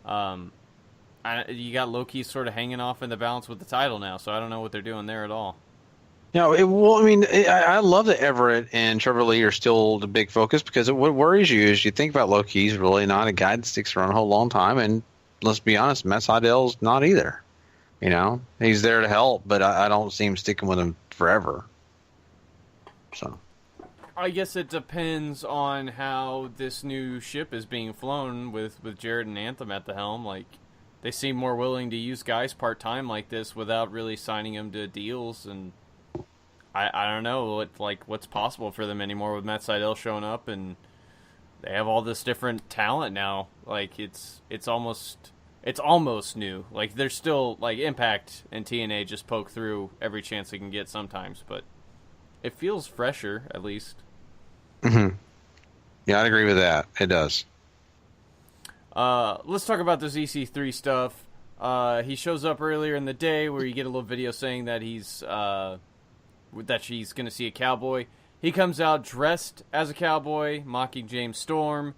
you got Loki sort of hanging off in the balance with the title now, so I don't know what they're doing there at all. I love that Everett and Trevor Lee are still the big focus, because what worries you is you think about Loki, he's really not a guy that sticks around a whole long time, and let's be honest, Matt Sydal's not either. He's there to help, but I don't see him sticking with him forever. So, I guess it depends on how this new ship is being flown with Jarrett and Anthem at the helm. Like, they seem more willing to use guys part-time like this without really signing them to deals, and I don't know what's possible for them anymore with Matt Sydal showing up, and they have all this different talent now. Like it's almost new. Like there's still like Impact and TNA just poke through every chance they can get sometimes, but it feels fresher at least. Mm-hmm. Yeah, I'd agree with that. It does. Let's talk about this EC3 stuff. He shows up earlier in the day where you get a little video saying that she's going to see a cowboy. He comes out dressed as a cowboy, mocking James Storm.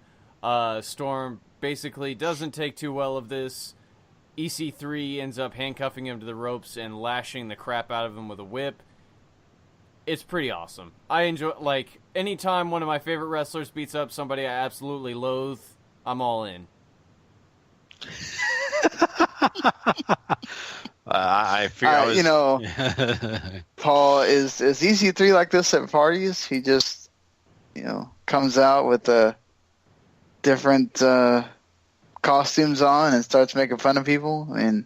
Storm basically doesn't take too well of this. EC3 ends up handcuffing him to the ropes and lashing the crap out of him with a whip. It's pretty awesome. I enjoy, like, anytime one of my favorite wrestlers beats up somebody I absolutely loathe, I'm all in. I feel Paul is EC3 like this at parties. He just comes out with the different costumes on and starts making fun of people. I mean,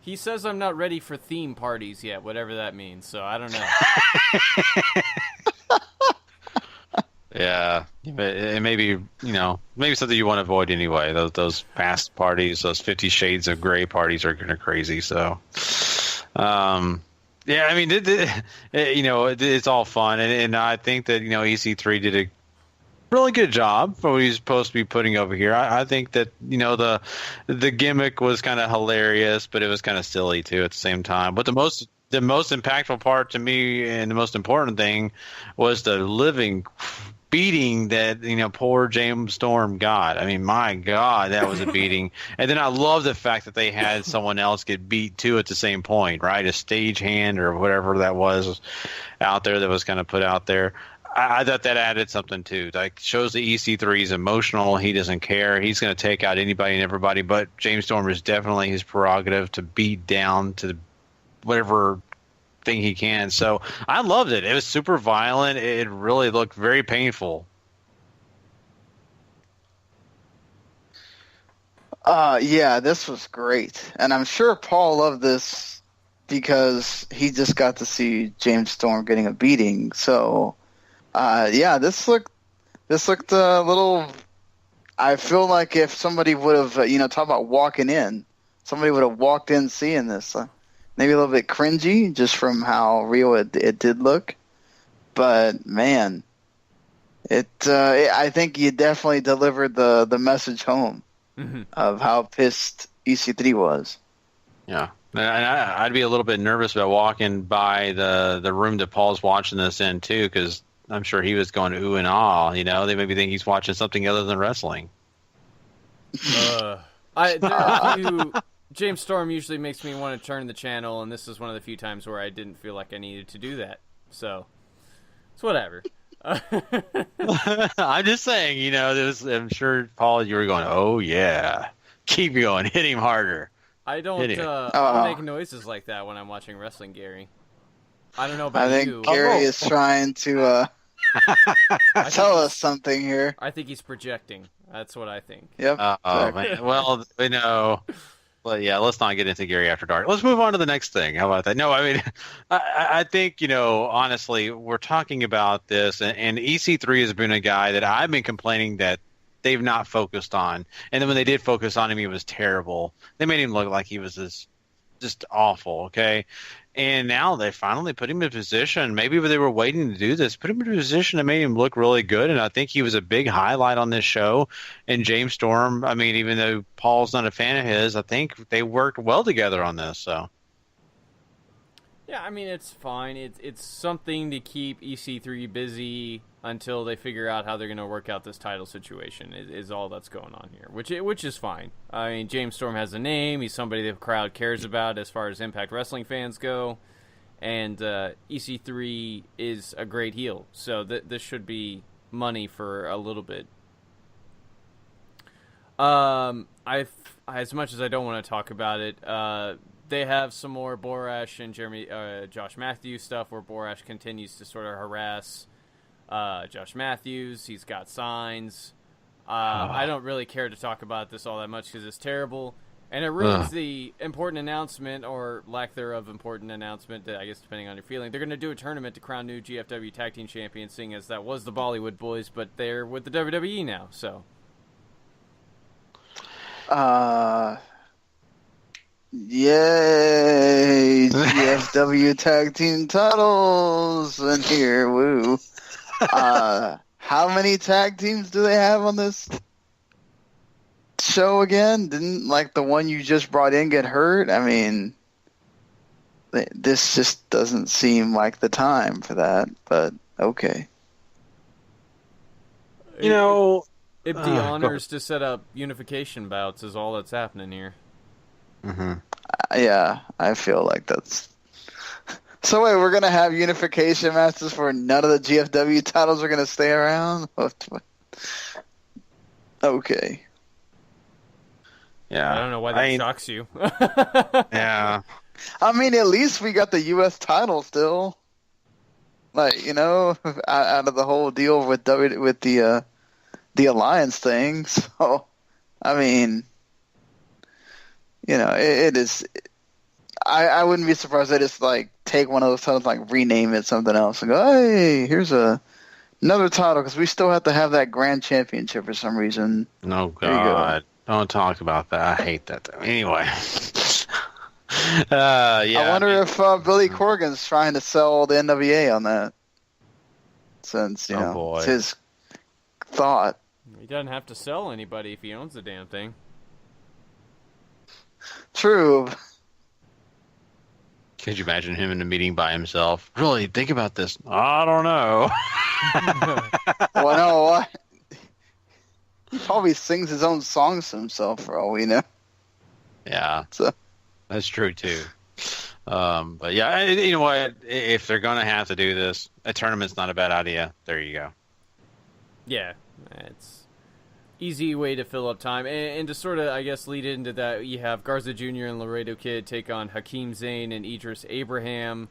he says I'm not ready for theme parties yet, whatever that means. So I don't know. Yeah, it may be maybe something you want to avoid anyway. Those past parties, those 50 Shades of Grey parties are kind of crazy. So, yeah, I mean, it's all fun, and I think that EC3 did a really good job for what he's supposed to be putting over here. I think that the gimmick was kind of hilarious, but it was kind of silly too at the same time. But the most impactful part to me, and the most important thing, was the living beating that poor James Storm got. I mean, my God, that was a beating. And then I love the fact that they had someone else get beat too at the same point, right? A stagehand or whatever that was out there that was kind of put out there. I thought that added something too. Like, shows the EC3 is emotional. He doesn't care. He's going to take out anybody and everybody. But James Storm is definitely his prerogative to beat down to whatever thing he can. So I loved it. It was super violent. It really looked very painful. Yeah, this was great. And I'm sure Paul loved this because he just got to see James Storm getting a beating. So, yeah, this looked a little... I feel like if somebody would have, talk about walking in, somebody would have walked in seeing this. Maybe a little bit cringy just from how real it did look. But, man, I think you definitely delivered the message home of how pissed EC3 was. Yeah. And I'd be a little bit nervous about walking by the room that Paul's watching this in, too, because I'm sure he was going ooh and ah. They maybe think he's watching something other than wrestling. James Storm usually makes me want to turn the channel, and this is one of the few times where I didn't feel like I needed to do that. So, it's whatever. I'm just saying, I'm sure, Paul, you were going, oh, yeah. Keep going. Hit him harder. I don't make noises like that when I'm watching wrestling, Gary. I don't know about you. I think Gary is trying to tell us something here. I think he's projecting. That's what I think. Yep. Man. Well, But yeah, let's not get into Gary After Dark. Let's move on to the next thing. How about that? No, I mean, I think, honestly, we're talking about this, and EC3 has been a guy that I've been complaining that they've not focused on. And then when they did focus on him, he was terrible. They made him look like he was just awful, okay? And now they finally put him in a position, maybe they were waiting to do this, put him in a position that made him look really good, and I think he was a big highlight on this show. And James Storm, I mean, even though Paul's not a fan of his, I think they worked well together on this. So, yeah, I mean, it's fine. It's something to keep EC3 busy until they figure out how they're going to work out this title situation is all that's going on here, which is fine. I mean, James Storm has a name. He's somebody the crowd cares about as far as Impact Wrestling fans go, and EC3 is a great heel, so this should be money for a little bit. As much as I don't want to talk about it, they have some more Borash and Josh Matthews stuff where Borash continues to sort of harass Josh Matthews. He's got signs. I don't really care to talk about this all that much because it's terrible. And it ruins the important announcement, or lack thereof important announcement, I guess depending on your feeling. They're going to do a tournament to crown new GFW Tag Team Champions, seeing as that was the Bollywood Boys, but they're with the WWE now, so. Yay! GFW Tag Team titles in here, woo. How many tag teams do they have on this show again? Didn't like the one you just brought in get hurt? I mean, this just doesn't seem like the time for that, but okay. You know, if the honors to set up unification bouts is all that's happening here. Mm-hmm. Yeah, I feel like that's... So wait, we're going to have unification matches for none of the GFW titles are going to stay around? Okay. Yeah. I don't know why that shocks you. Yeah. I mean, at least we got the U.S. title still. Like, you know, out of the whole deal with the Alliance thing. So, I mean, you know, it is... I wouldn't be surprised if they just, like, take one of those titles, like, rename it something else and go, hey, here's another title, because we still have to have that Grand Championship for some reason. Oh, God. Don't talk about that. I hate that. Anyway. Yeah. I wonder if Billy Corgan's trying to sell the NWA on that. Since, you know, it's his thought. He doesn't have to sell anybody if he owns the damn thing. True. Could you imagine him in a meeting by himself? Really, think about this. I don't know. Well, no, what? He probably sings his own songs to himself, for all we know. Yeah, so that's true too. But yeah, you know what? If they're gonna have to do this, a tournament's not a bad idea. There you go. Yeah, it's easy way to fill up time, and to sort of, I guess, lead into that, you have Garza Jr. and Laredo Kid take on Hakeem Zayn and Idris Abraham.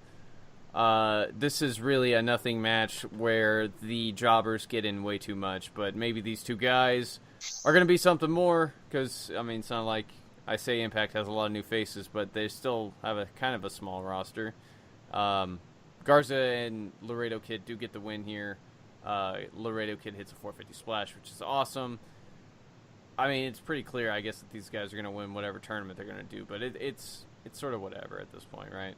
This is really a nothing match where the jobbers get in way too much, but maybe these two guys are going to be something more, because, I mean, it's not like I say Impact has a lot of new faces, but they still have a kind of a small roster. Garza and Laredo Kid do get the win here. Laredo Kid hits a 450 splash, which is awesome. I mean, it's pretty clear, I guess, that these guys are going to win whatever tournament they're going to do, but it's sort of whatever at this point, right?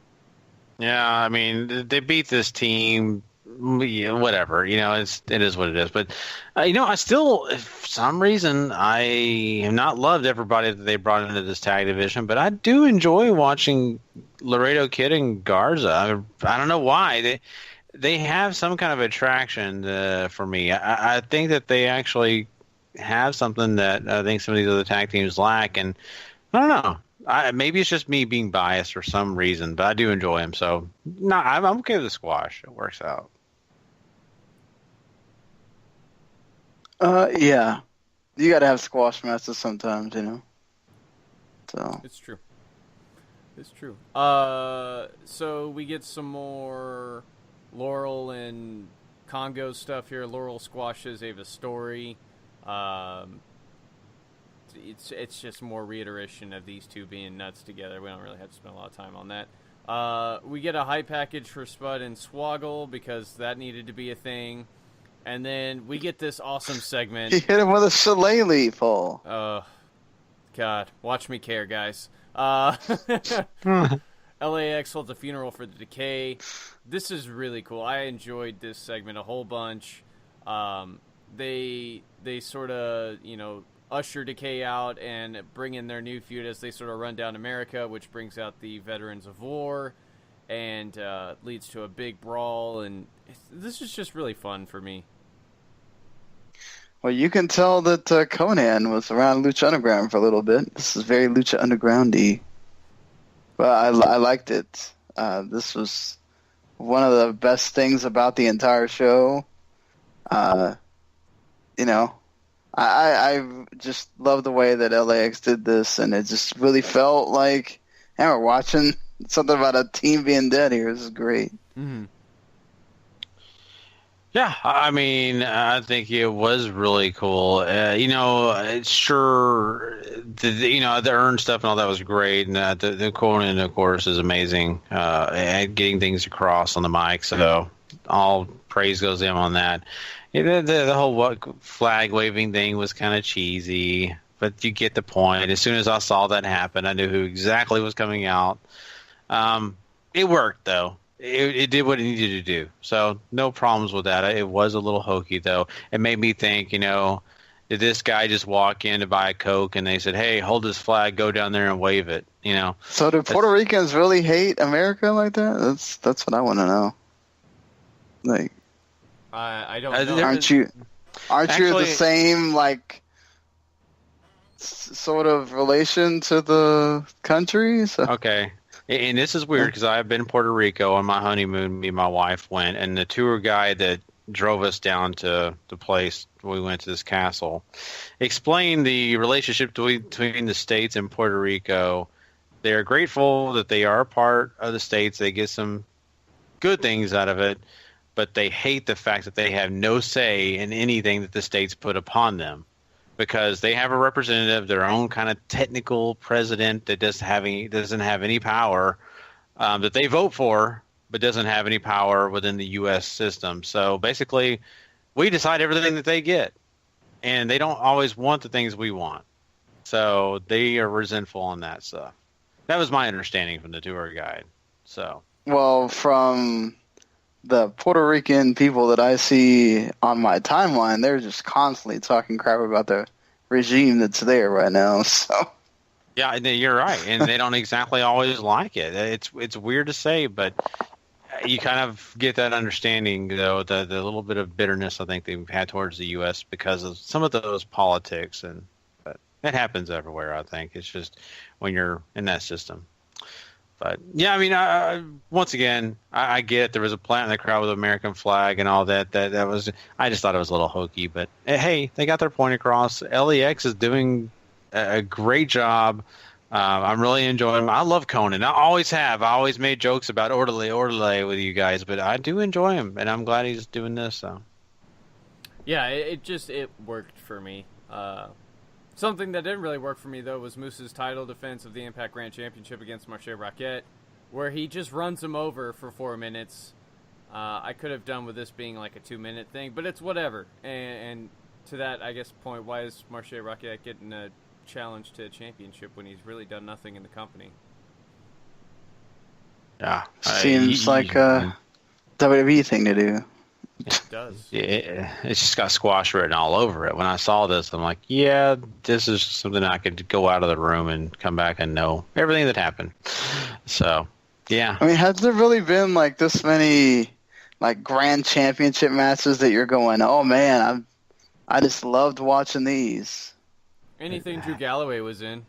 Yeah, I mean, they beat this team, yeah, whatever. You know, it is what it is. But, you know, I still, for some reason, I have not loved everybody that they brought into this tag division, but I do enjoy watching Laredo Kid and Garza. I don't know why. They have some kind of attraction for me. I think that they actually have something that I think some of these other tag teams lack, and I don't know. Maybe it's just me being biased for some reason, but I do enjoy him. So, no, I'm okay with the squash. It works out. Yeah, you got to have squash matches sometimes, you know. So it's true. It's true. So we get some more Laurel and Congo stuff here. Laurel squashes Ava's story. It's just more reiteration of these two being nuts together. We don't really have to spend a lot of time on that. We get a high package for Spud and Swoggle because that needed to be a thing. And then we get this awesome segment. He hit him with a shillelagh, Paul. Oh, God. Watch me care, guys. LAX holds a funeral for the Decay. This is really cool. I enjoyed this segment a whole bunch. They sort of, you know, usher Decay out and bring in their new feud as they sort of run down America, which brings out the Veterans of War and leads to a big brawl. And this is just really fun for me. Well, you can tell that Conan was around Lucha Underground for a little bit. This is very Lucha Underground-y. But I liked it. This was one of the best things about the entire show. You know, I just love the way that LAX did this, and it just really felt like, and we're watching something about a team being dead here. This is great. Mm-hmm. Yeah, I mean, I think it was really cool. Sure, the earn stuff and all that was great, and the Conan, of course, is amazing at getting things across on the mic. So all praise goes to him on that. The whole flag waving thing was kind of cheesy, but you get the point. As soon as I saw that happen, I knew who exactly was coming out. It worked though. It did what it needed to do. So no problems with that. It was a little hokey though. It made me think, did this guy just walk in to buy a Coke and they said, "Hey, hold this flag, go down there and wave it." So do Puerto Ricans really hate America like that? That's what I want to know. Like, I don't know. Aren't you Actually, the same sort of relation to the country? So. Okay. And this is weird because I've been in Puerto Rico on my honeymoon. Me and my wife went, and the tour guide that drove us down to the place we went to this castle explained the relationship between the States and Puerto Rico. They're grateful that they are a part of the States. They get some good things out of it, but they hate the fact that they have no say in anything that the States put upon them. Because they have a representative, their own kind of technical president that doesn't have any power that they vote for, but doesn't have any power within the U.S. system. So basically, we decide everything that they get, and they don't always want the things we want. So they are resentful on that stuff. That was my understanding from the tour guide. So, well, from the Puerto Rican people that I see on my timeline, they're just constantly talking crap about the regime that's there right now. So yeah, you're right, and they don't exactly always like it. It's weird to say, but you kind of get that understanding, though, the little bit of bitterness I think they've had towards the U.S. because of some of those politics, but it happens everywhere. I think it's just when you're in that system. But yeah, I mean, once again, I get there was a plant in the crowd with an American flag and all that. That was, I just thought it was a little hokey. But hey, they got their point across. LEX is doing a great job. I'm really enjoying him. I love Conan. I always have. I always made jokes about Orderly with you guys, but I do enjoy him, and I'm glad he's doing this. So yeah, it worked for me. Something that didn't really work for me, though, was Moose's title defense of the Impact Grand Championship against Marche Roquette, where he just runs him over for 4 minutes. I could have done with this being like a 2-minute thing, but it's whatever. And to that, I guess, point, why is Marche Roquette getting a challenge to a championship when he's really done nothing in the company? Yeah. Seems like a WWE thing to do. It does. Yeah, it's just got squash written all over it. When I saw this, I'm like, yeah, this is something I could go out of the room and come back and know everything that happened. So, yeah. I mean, has there really been like this many like grand championship matches that you're going, oh man, I just loved watching these? Anything Drew Galloway was in.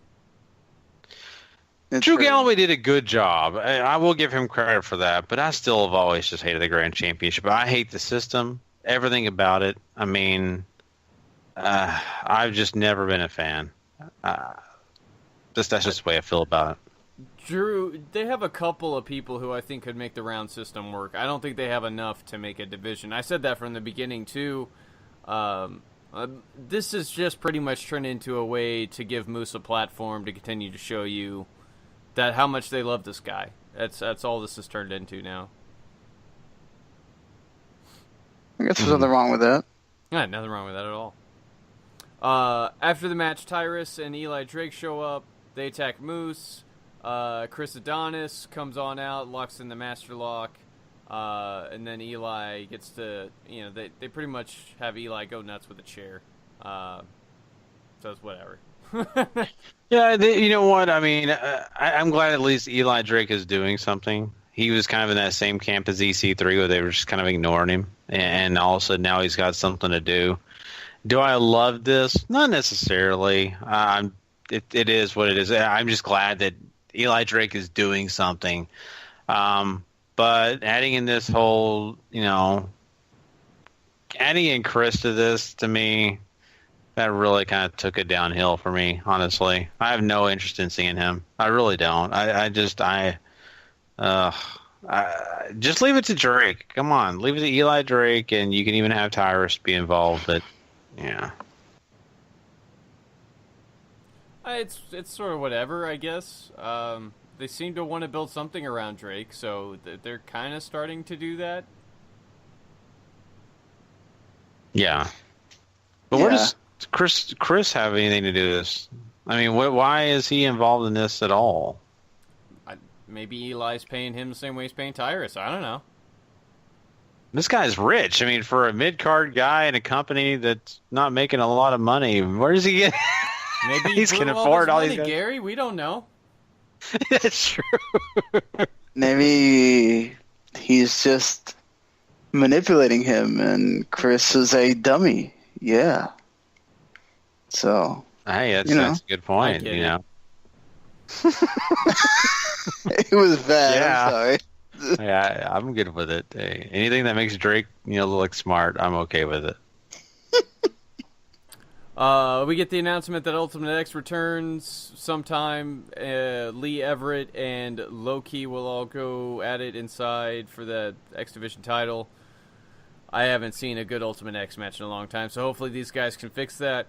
Drew Galloway did a good job. I will give him credit for that, but I still have always just hated the Grand Championship. I hate the system, everything about it. I mean, I've just never been a fan. That's just the way I feel about it. Drew, they have a couple of people who I think could make the round system work. I don't think they have enough to make a division. I said that from the beginning, too. This is just pretty much turned into a way to give Moose a platform to continue to show you that how much they love this guy. That's all this has turned into now. I guess there's nothing wrong with that. Yeah, nothing wrong with that at all. After the match, Tyrus and Eli Drake show up. They attack Moose. Chris Adonis comes on out, locks in the master lock. And then Eli gets to, they pretty much have Eli go nuts with a chair. So it's whatever. Yeah, you know what? I mean, I'm glad at least Eli Drake is doing something. He was kind of in that same camp as EC3 where they were just kind of ignoring him. And all of a sudden now he's got something to do. Do I love this? Not necessarily. It is what it is. I'm just glad that Eli Drake is doing something. But adding in this whole, adding in Chris to this, to me, that really kind of took it downhill for me, honestly. I have no interest in seeing him. I really don't. just leave it to Drake. Come on, leave it to Eli Drake, and you can even have Tyrus be involved. But yeah, it's sort of whatever, I guess. They seem to want to build something around Drake, so they're kind of starting to do that. Yeah, but what does Chris have anything to do with this? I mean, why is he involved in this at all? Maybe Eli's paying him the same way he's paying Tyrus. I don't know. This guy's rich. I mean, for a mid-card guy in a company that's not making a lot of money, where does he get? Maybe he can afford all these guys. Gary, we don't know. That's true. Maybe he's just manipulating him, and Chris is a dummy. Yeah. So. Hey, that's a good point. You know. It was bad. Yeah. I'm sorry. Yeah, I'm good with it. Hey, anything that makes Drake, look smart, I'm okay with it. We get the announcement that Ultimate X returns sometime. Lee Everett and Loki will all go at it inside for the X Division title. I haven't seen a good Ultimate X match in a long time, so hopefully these guys can fix that.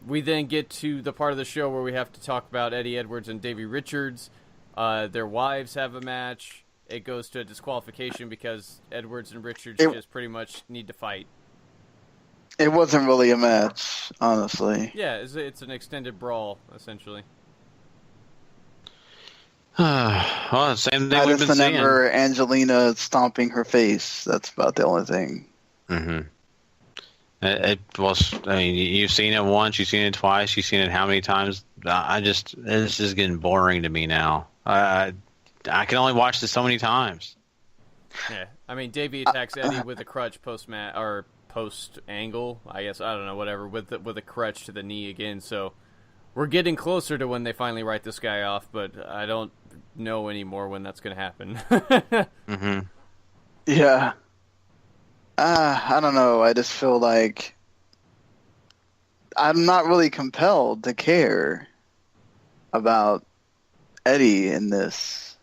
We then get to the part of the show where we have to talk about Eddie Edwards and Davey Richards. Their wives have a match. It goes to a disqualification because Edwards and Richards just pretty much need to fight. It wasn't really a match, honestly. Yeah, it's an extended brawl, essentially. Well, same thing I we've just been remember Angelina stomping her face. That's about the only thing. Mm-hmm. It was. I mean, you've seen it once, you've seen it twice, you've seen it how many times? It's just getting boring to me now. I can only watch this so many times. Yeah, I mean, Davey attacks Eddie with a crutch post angle. I guess I don't know, whatever, with a crutch to the knee again. So we're getting closer to when they finally write this guy off, but I don't know anymore when that's going to happen. Mm-hmm. Yeah. I don't know. I just feel like I'm not really compelled to care about Eddie in this.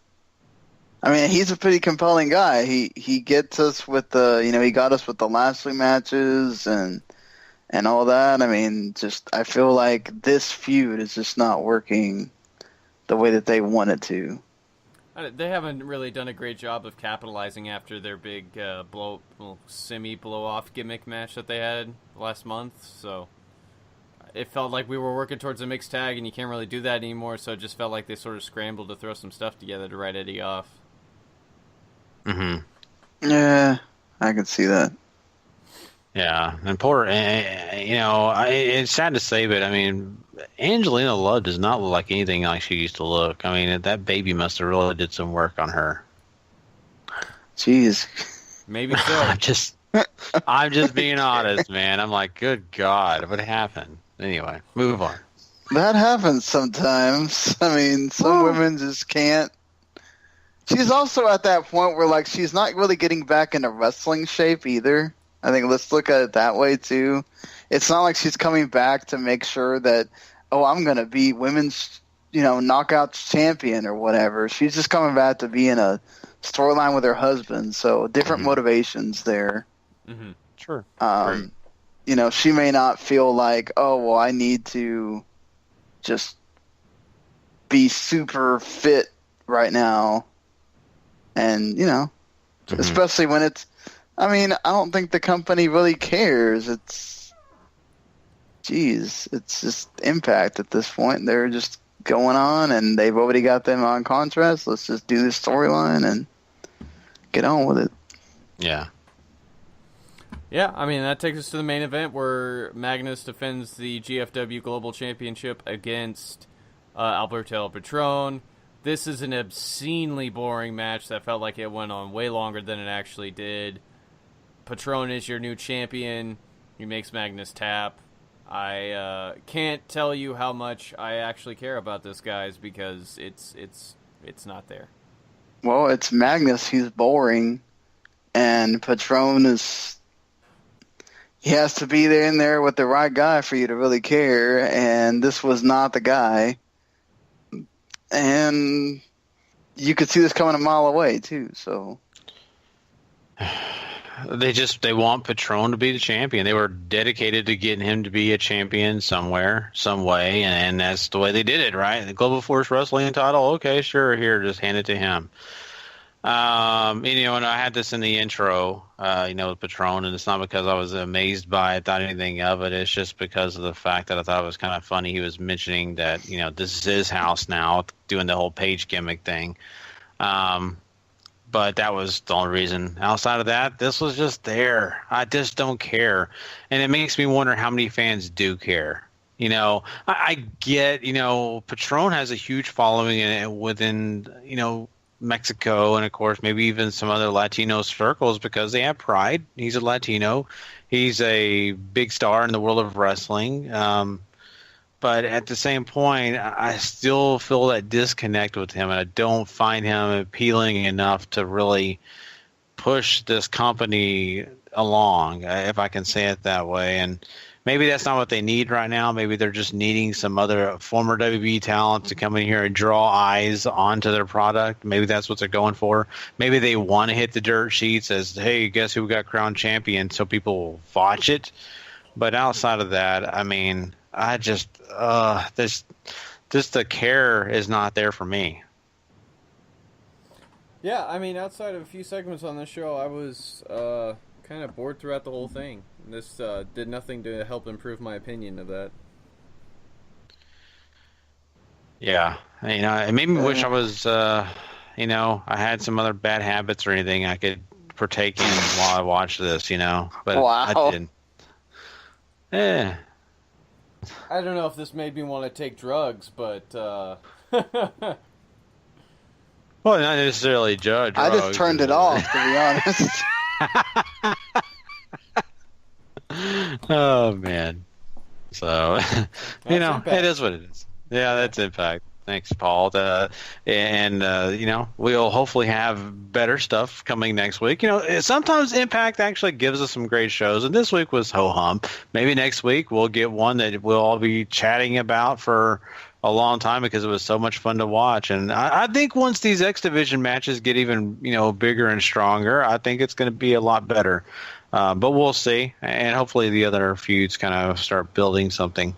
I mean, he's a pretty compelling guy. He gets us with he got us with the Lashley matches and all that. I mean, I feel like this feud is just not working the way that they want it to. They haven't really done a great job of capitalizing after their big semi-blow-off gimmick match that they had last month. So it felt like we were working towards a mixed tag, and you can't really do that anymore. So it just felt like they sort of scrambled to throw some stuff together to write Eddie off. Mm-hmm. Yeah, I can see that. Yeah, and poor, it's sad to say, but I mean, Angelina Love does not look like anything like she used to look. I mean, that baby must have really did some work on her. Jeez. Maybe so. I'm just being honest, man. I'm like, good God, what happened? Anyway, move on. That happens sometimes. I mean, some women just can't. She's also at that point where, like, she's not really getting back into wrestling shape either. I think let's look at it that way, too. It's not like she's coming back to make sure that, I'm going to be women's, knockout champion or whatever. She's just coming back to be in a storyline with her husband, so different motivations there. Mm-hmm. Sure. She may not feel like, I need to just be super fit right now. And, especially when it's, I don't think the company really cares. It's just Impact at this point. They're just going on, and they've already got them on contracts. Let's just do this storyline and get on with it. Yeah. Yeah, I mean, that takes us to the main event where Magnus defends the GFW Global Championship against Alberto El Patron. This is an obscenely boring match that felt like it went on way longer than it actually did. Patron is your new champion. He makes Magnus tap. I can't tell you how much I actually care about this, guys, because it's not there. Well, it's Magnus. He's boring, and Patron is. He has to be there in there with the right guy for you to really care, and this was not the guy. And you could see this coming a mile away too. So they want Patron to be the champion. They were dedicated to getting him to be a champion somewhere, some way, and that's the way they did it, right? The Global Force Wrestling title, okay, sure, here, just hand it to him. And I had this in the intro, with Patron, and it's not because I was amazed by it, thought anything of it. It's just because of the fact that I thought it was kind of funny. He was mentioning that, this is his house now, doing the whole page gimmick thing. But that was the only reason. Outside of that, this was just there. I just don't care. And it makes me wonder how many fans do care. I get, Patron has a huge following within, Mexico and, of course, maybe even some other Latino circles because they have pride. He's a Latino. He's a big star in the world of wrestling. But at the same point, I still feel that disconnect with him, and I don't find him appealing enough to really push this company along, if I can say it that way. And maybe that's not what they need right now. Maybe they're just needing some other former WB talent to come in here and draw eyes onto their product. Maybe that's what they're going for. Maybe they want to hit the dirt sheets as, hey, guess who got crowned champion, so people will watch it. But outside of that, I mean, I just the care is not there for me. Yeah, I mean, outside of a few segments on this show, I was kind of bored throughout the whole thing. This did nothing to help improve my opinion of that. Yeah, it made me wish I was, I had some other bad habits or anything I could partake in while I watched this, but wow. I didn't. Yeah. I don't know if this made me want to take drugs, but well, not necessarily drugs. I just turned it off, to be honest. Oh man. So it is what it is. Yeah, that's Impact. Thanks, Paul. We'll hopefully have better stuff coming next week. Sometimes Impact actually gives us some great shows, and this week was ho-hum. Maybe next week we'll get one that we'll all be chatting about for a long time because it was so much fun to watch. And I think once these X Division matches get even, bigger and stronger, I think it's going to be a lot better. But we'll see, and hopefully the other feuds kind of start building something.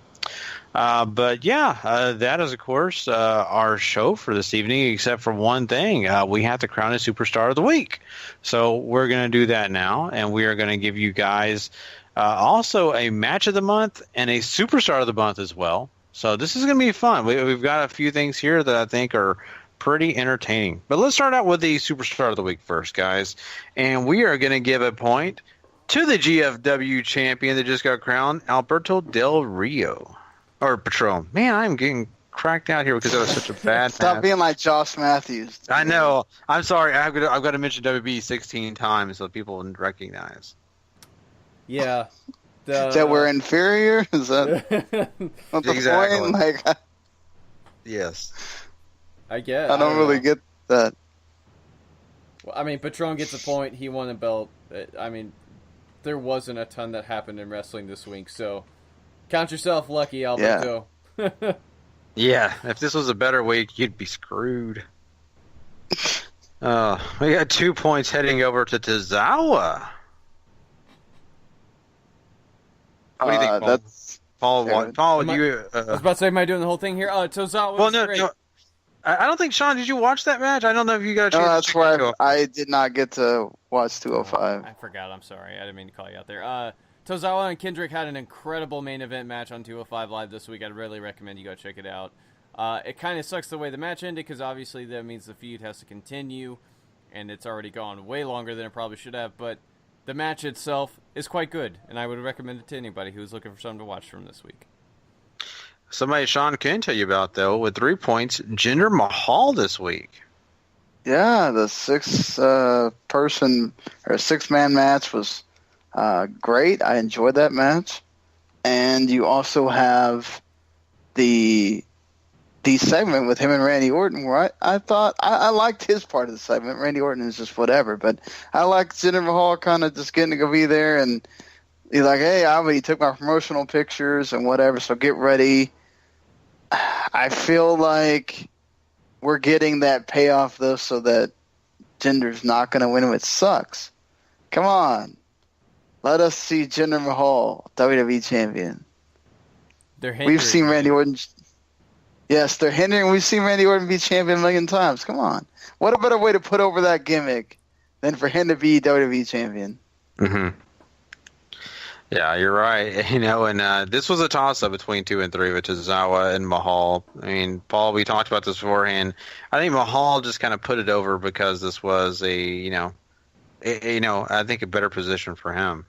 That is, of course, our show for this evening, except for one thing. We have to crown a Superstar of the Week. So we're going to do that now, and we are going to give you guys also a Match of the Month and a Superstar of the Month as well. So this is going to be fun. We've got a few things here that I think are pretty entertaining. But let's start out with the Superstar of the Week first, guys. And we are going to give a point to the GFW champion that just got crowned, Alberto Del Rio. Or Patron. Man, I'm getting cracked out here because that was such a bad Stop being like Josh Matthews. I know. I'm sorry. I've got to mention WB 16 times so people recognize. Yeah. That we're inferior? Is that what the exactly. point? Yes. I guess. I don't really get that. Well, I mean, Patron gets a point. He won a belt. I mean, there wasn't a ton that happened in wrestling this week, so count yourself lucky, Alberto. Yeah. Yeah, if this was a better week, you'd be screwed. We got 2 points heading over to Tozawa. What do you think, Paul? That's Paul, you... I was about to say, am I doing the whole thing here? Tozawa was great. No. I don't think, Sean, did you watch that match? I don't know if you got a chance No, that's why I did not get to watch 205. I forgot. I'm sorry. I didn't mean to call you out there. Tozawa and Kendrick had an incredible main event match on 205 Live this week. I'd really recommend you go check it out. It kind of sucks the way the match ended because obviously that means the feud has to continue, and it's already gone way longer than it probably should have, but the match itself is quite good, and I would recommend it to anybody who's looking for something to watch from this week. Somebody Sean can tell you about, though, with 3 points, Jinder Mahal this week. Yeah, the six-man match was great. I enjoyed that match. And you also have the segment with him and Randy Orton where I thought I liked his part of the segment. Randy Orton is just whatever, but I liked Jinder Mahal kind of just getting to go be there, and he's like, hey, he took my promotional pictures and whatever, so get ready. I feel like we're getting that payoff, though, so that Jinder's not going to win, which sucks. Come on. Let us see Jinder Mahal, WWE champion. They're hindering. We've seen Randy Orton. Yes, they're hindering. We've seen Randy Orton be champion a million times. Come on. What a better way to put over that gimmick than for him to be WWE champion? Mm-hmm. Yeah, you're right. And this was a toss-up between 2 and 3 with Tozawa and Mahal. I mean, Paul, we talked about this beforehand. I think Mahal just kind of put it over because this was I think a better position for him.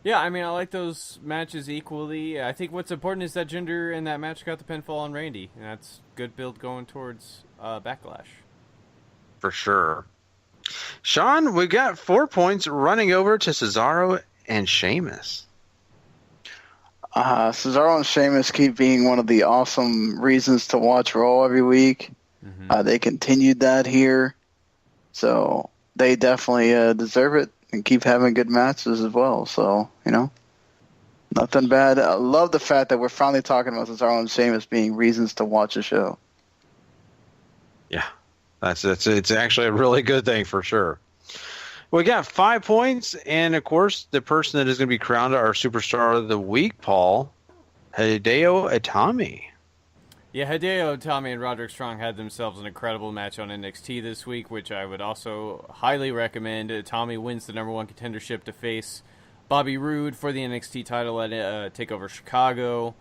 Yeah, I mean, I like those matches equally. I think what's important is that Jinder in that match got the pinfall on Randy, and that's good build going towards Backlash. For sure. Sean, we got 4 points running over to Cesaro and Sheamus. Cesaro and Sheamus keep being one of the awesome reasons to watch Raw every week. Mm-hmm. They continued that here. So they definitely deserve it and keep having good matches as well. So, nothing bad. I love the fact that we're finally talking about Cesaro and Sheamus being reasons to watch a show. Yeah, it's actually a really good thing for sure. We got 5 points, and of course, the person that is going to be crowned our superstar of the week, Paul, Hideo Itami. Yeah, Hideo Itami and Roderick Strong had themselves an incredible match on NXT this week, which I would also highly recommend. Itami wins the number 1 contendership to face Bobby Roode for the NXT title at TakeOver Chicago.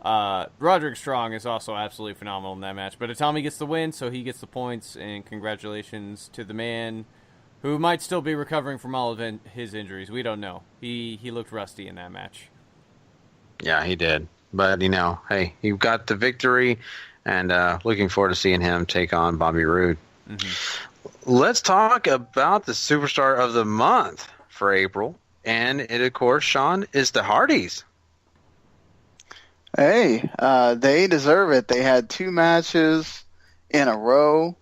Roderick Strong is also absolutely phenomenal in that match, but Itami gets the win, so he gets the points, and congratulations to the man who might still be recovering from all of his injuries. We don't know. He looked rusty in that match. Yeah, he did. But, hey, he got the victory, and looking forward to seeing him take on Bobby Roode. Mm-hmm. Let's talk about the superstar of the month for April. And it, of course, Sean, is the Hardys. Hey, they deserve it. They had 2 matches in a row,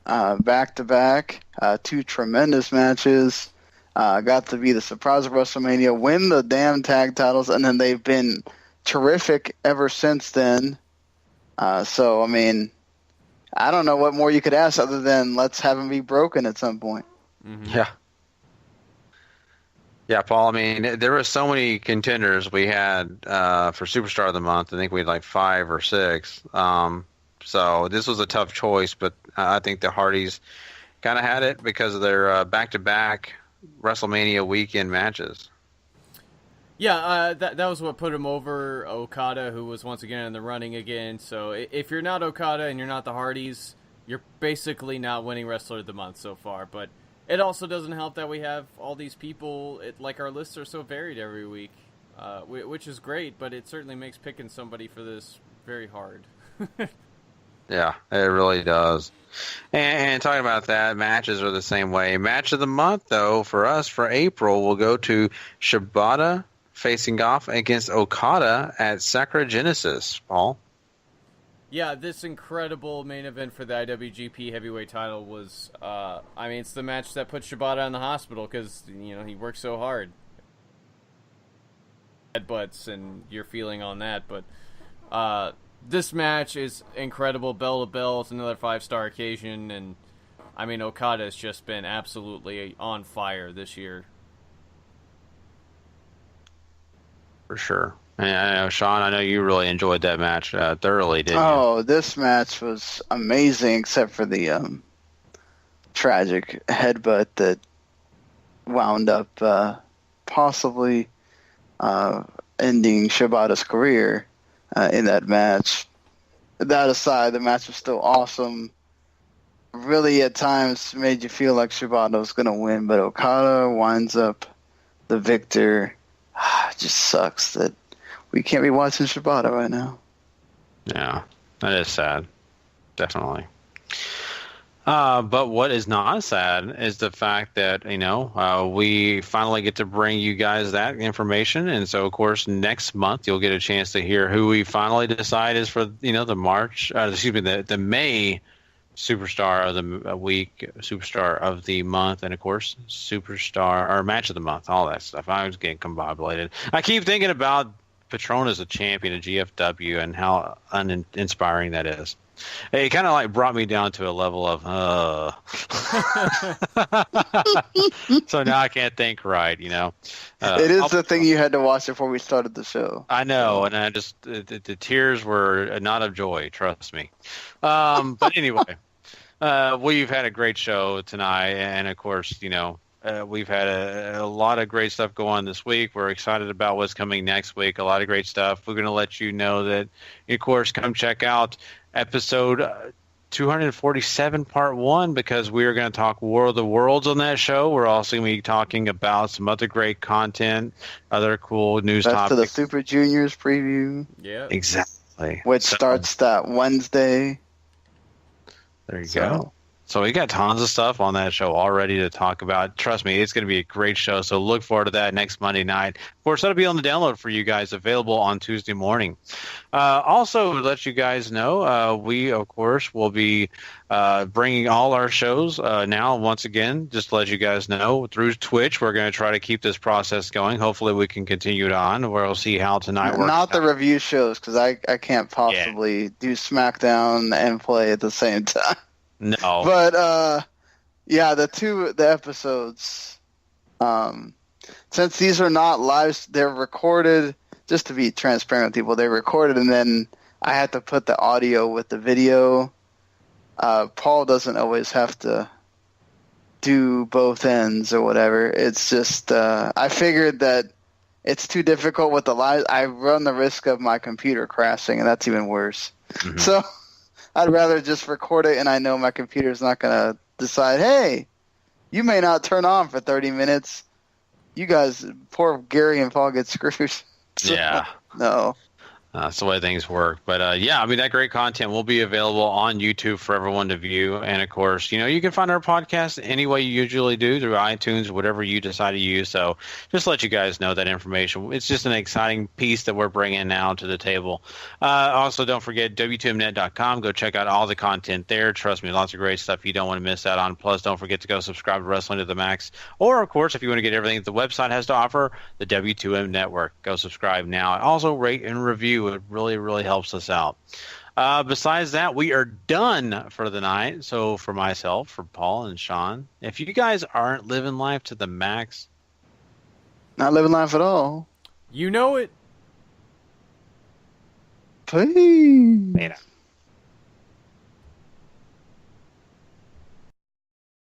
back-to-back, 2 tremendous matches. Got to be the surprise of WrestleMania, win the damn tag titles, and then they've been terrific ever since then. So, I mean, I don't know what more you could ask other than let's have them be broken at some point. Mm-hmm. Yeah. Yeah, Paul, I mean, there were so many contenders we had for Superstar of the Month. I think we had like 5 or 6. So this was a tough choice, but I think the Hardys kind of had it because of their back-to-back WrestleMania weekend matches. Yeah, that was what put him over Okada, who was once again in the running again. So if you're not Okada and you're not the Hardys, you're basically not winning Wrestler of the Month so far. But it also doesn't help that we have all these people. Like our lists are so varied every week, which is great, but it certainly makes picking somebody for this very hard. Yeah, it really does. And talking about that, matches are the same way. Match of the month, though, for us, for April, will go to Shibata facing off against Okada at Sakura Genesis. Paul? Yeah, this incredible main event for the IWGP Heavyweight title was, it's the match that put Shibata in the hospital because, he worked so hard. Headbutts and your feeling on that, but this match is incredible, bell to bell. It's another 5-star occasion, and Okada has just been absolutely on fire this year. For sure. And I know, Sean, I know you really enjoyed that match thoroughly, didn't you? Oh, this match was amazing, except for the tragic headbutt that wound up possibly ending Shibata's career in that match. That aside, the match was still awesome. Really, at times, made you feel like Shibata was going to win, but Okada winds up the victor. It just sucks that we can't be watching Shibata right now. Yeah, that is sad. Definitely. But what is not sad is the fact that, we finally get to bring you guys that information. And so, of course, next month you'll get a chance to hear who we finally decide is for, the May Superstar of the Week, Superstar of the Month, and, of course, Superstar or Match of the Month, all that stuff. I was getting combobulated. I keep thinking about Patron as a champion of GFW and how uninspiring that is. It kind of like brought me down to a level of, so now I can't think right, you know. It is the thing you had to watch before we started the show. I know, and I just the tears were not of joy. Trust me. But anyway, we've had a great show tonight, and of course, you know, we've had a lot of great stuff go on this week. We're excited about what's coming next week. A lot of great stuff. We're going to let you know that, of course, come check out episode 247 part 1, because we are going to talk War of the Worlds on that show. We're also going to be talking about some other great content, other cool news Best topics. of the Super Juniors preview. Yeah. Exactly. Which starts that Wednesday. There you go. So we got tons of stuff on that show already to talk about. Trust me, it's going to be a great show. So look forward to that next Monday night. Of course, that'll be on the download for you guys, available on Tuesday morning. Also, to let you guys know, we, of course, will be bringing all our shows now, once again, just to let you guys know, through Twitch. We're going to try to keep this process going. Hopefully, we can continue it on. We'll see how tonight works. Not the review shows, because I can't possibly do SmackDown and play at the same time. No. But, yeah, the episodes, since these are not live, they're recorded, just to be transparent with people, they're recorded, and then I had to put the audio with the video. Paul doesn't always have to do both ends or whatever. It's just, I figured that it's too difficult with the live. I run the risk of my computer crashing, and that's even worse. Mm-hmm. So I'd rather just record it, and I know my computer's not going to decide, hey, you may not turn on for 30 minutes. You guys, poor Gary and Paul get screwed. So, yeah. No. That's the way things work. But, yeah, I mean, that great content will be available on YouTube for everyone to view. And, of course, you know, you can find our podcast any way you usually do, through iTunes, whatever you decide to use. So just let you guys know that information. It's just an exciting piece that we're bringing now to the table. Also, don't forget W2Mnet.com. Go check out all the content there. Trust me, lots of great stuff you don't want to miss out on. Plus, don't forget to go subscribe to Wrestling to the Max. Or, of course, if you want to get everything that the website has to offer, the W2M Network. Go subscribe now. Also, rate and review. It really, really helps us out. Besides that, we are done for the night. So for myself, for Paul and Sean, if you guys aren't living life to the max, not living life at all, you know it. Please. Later.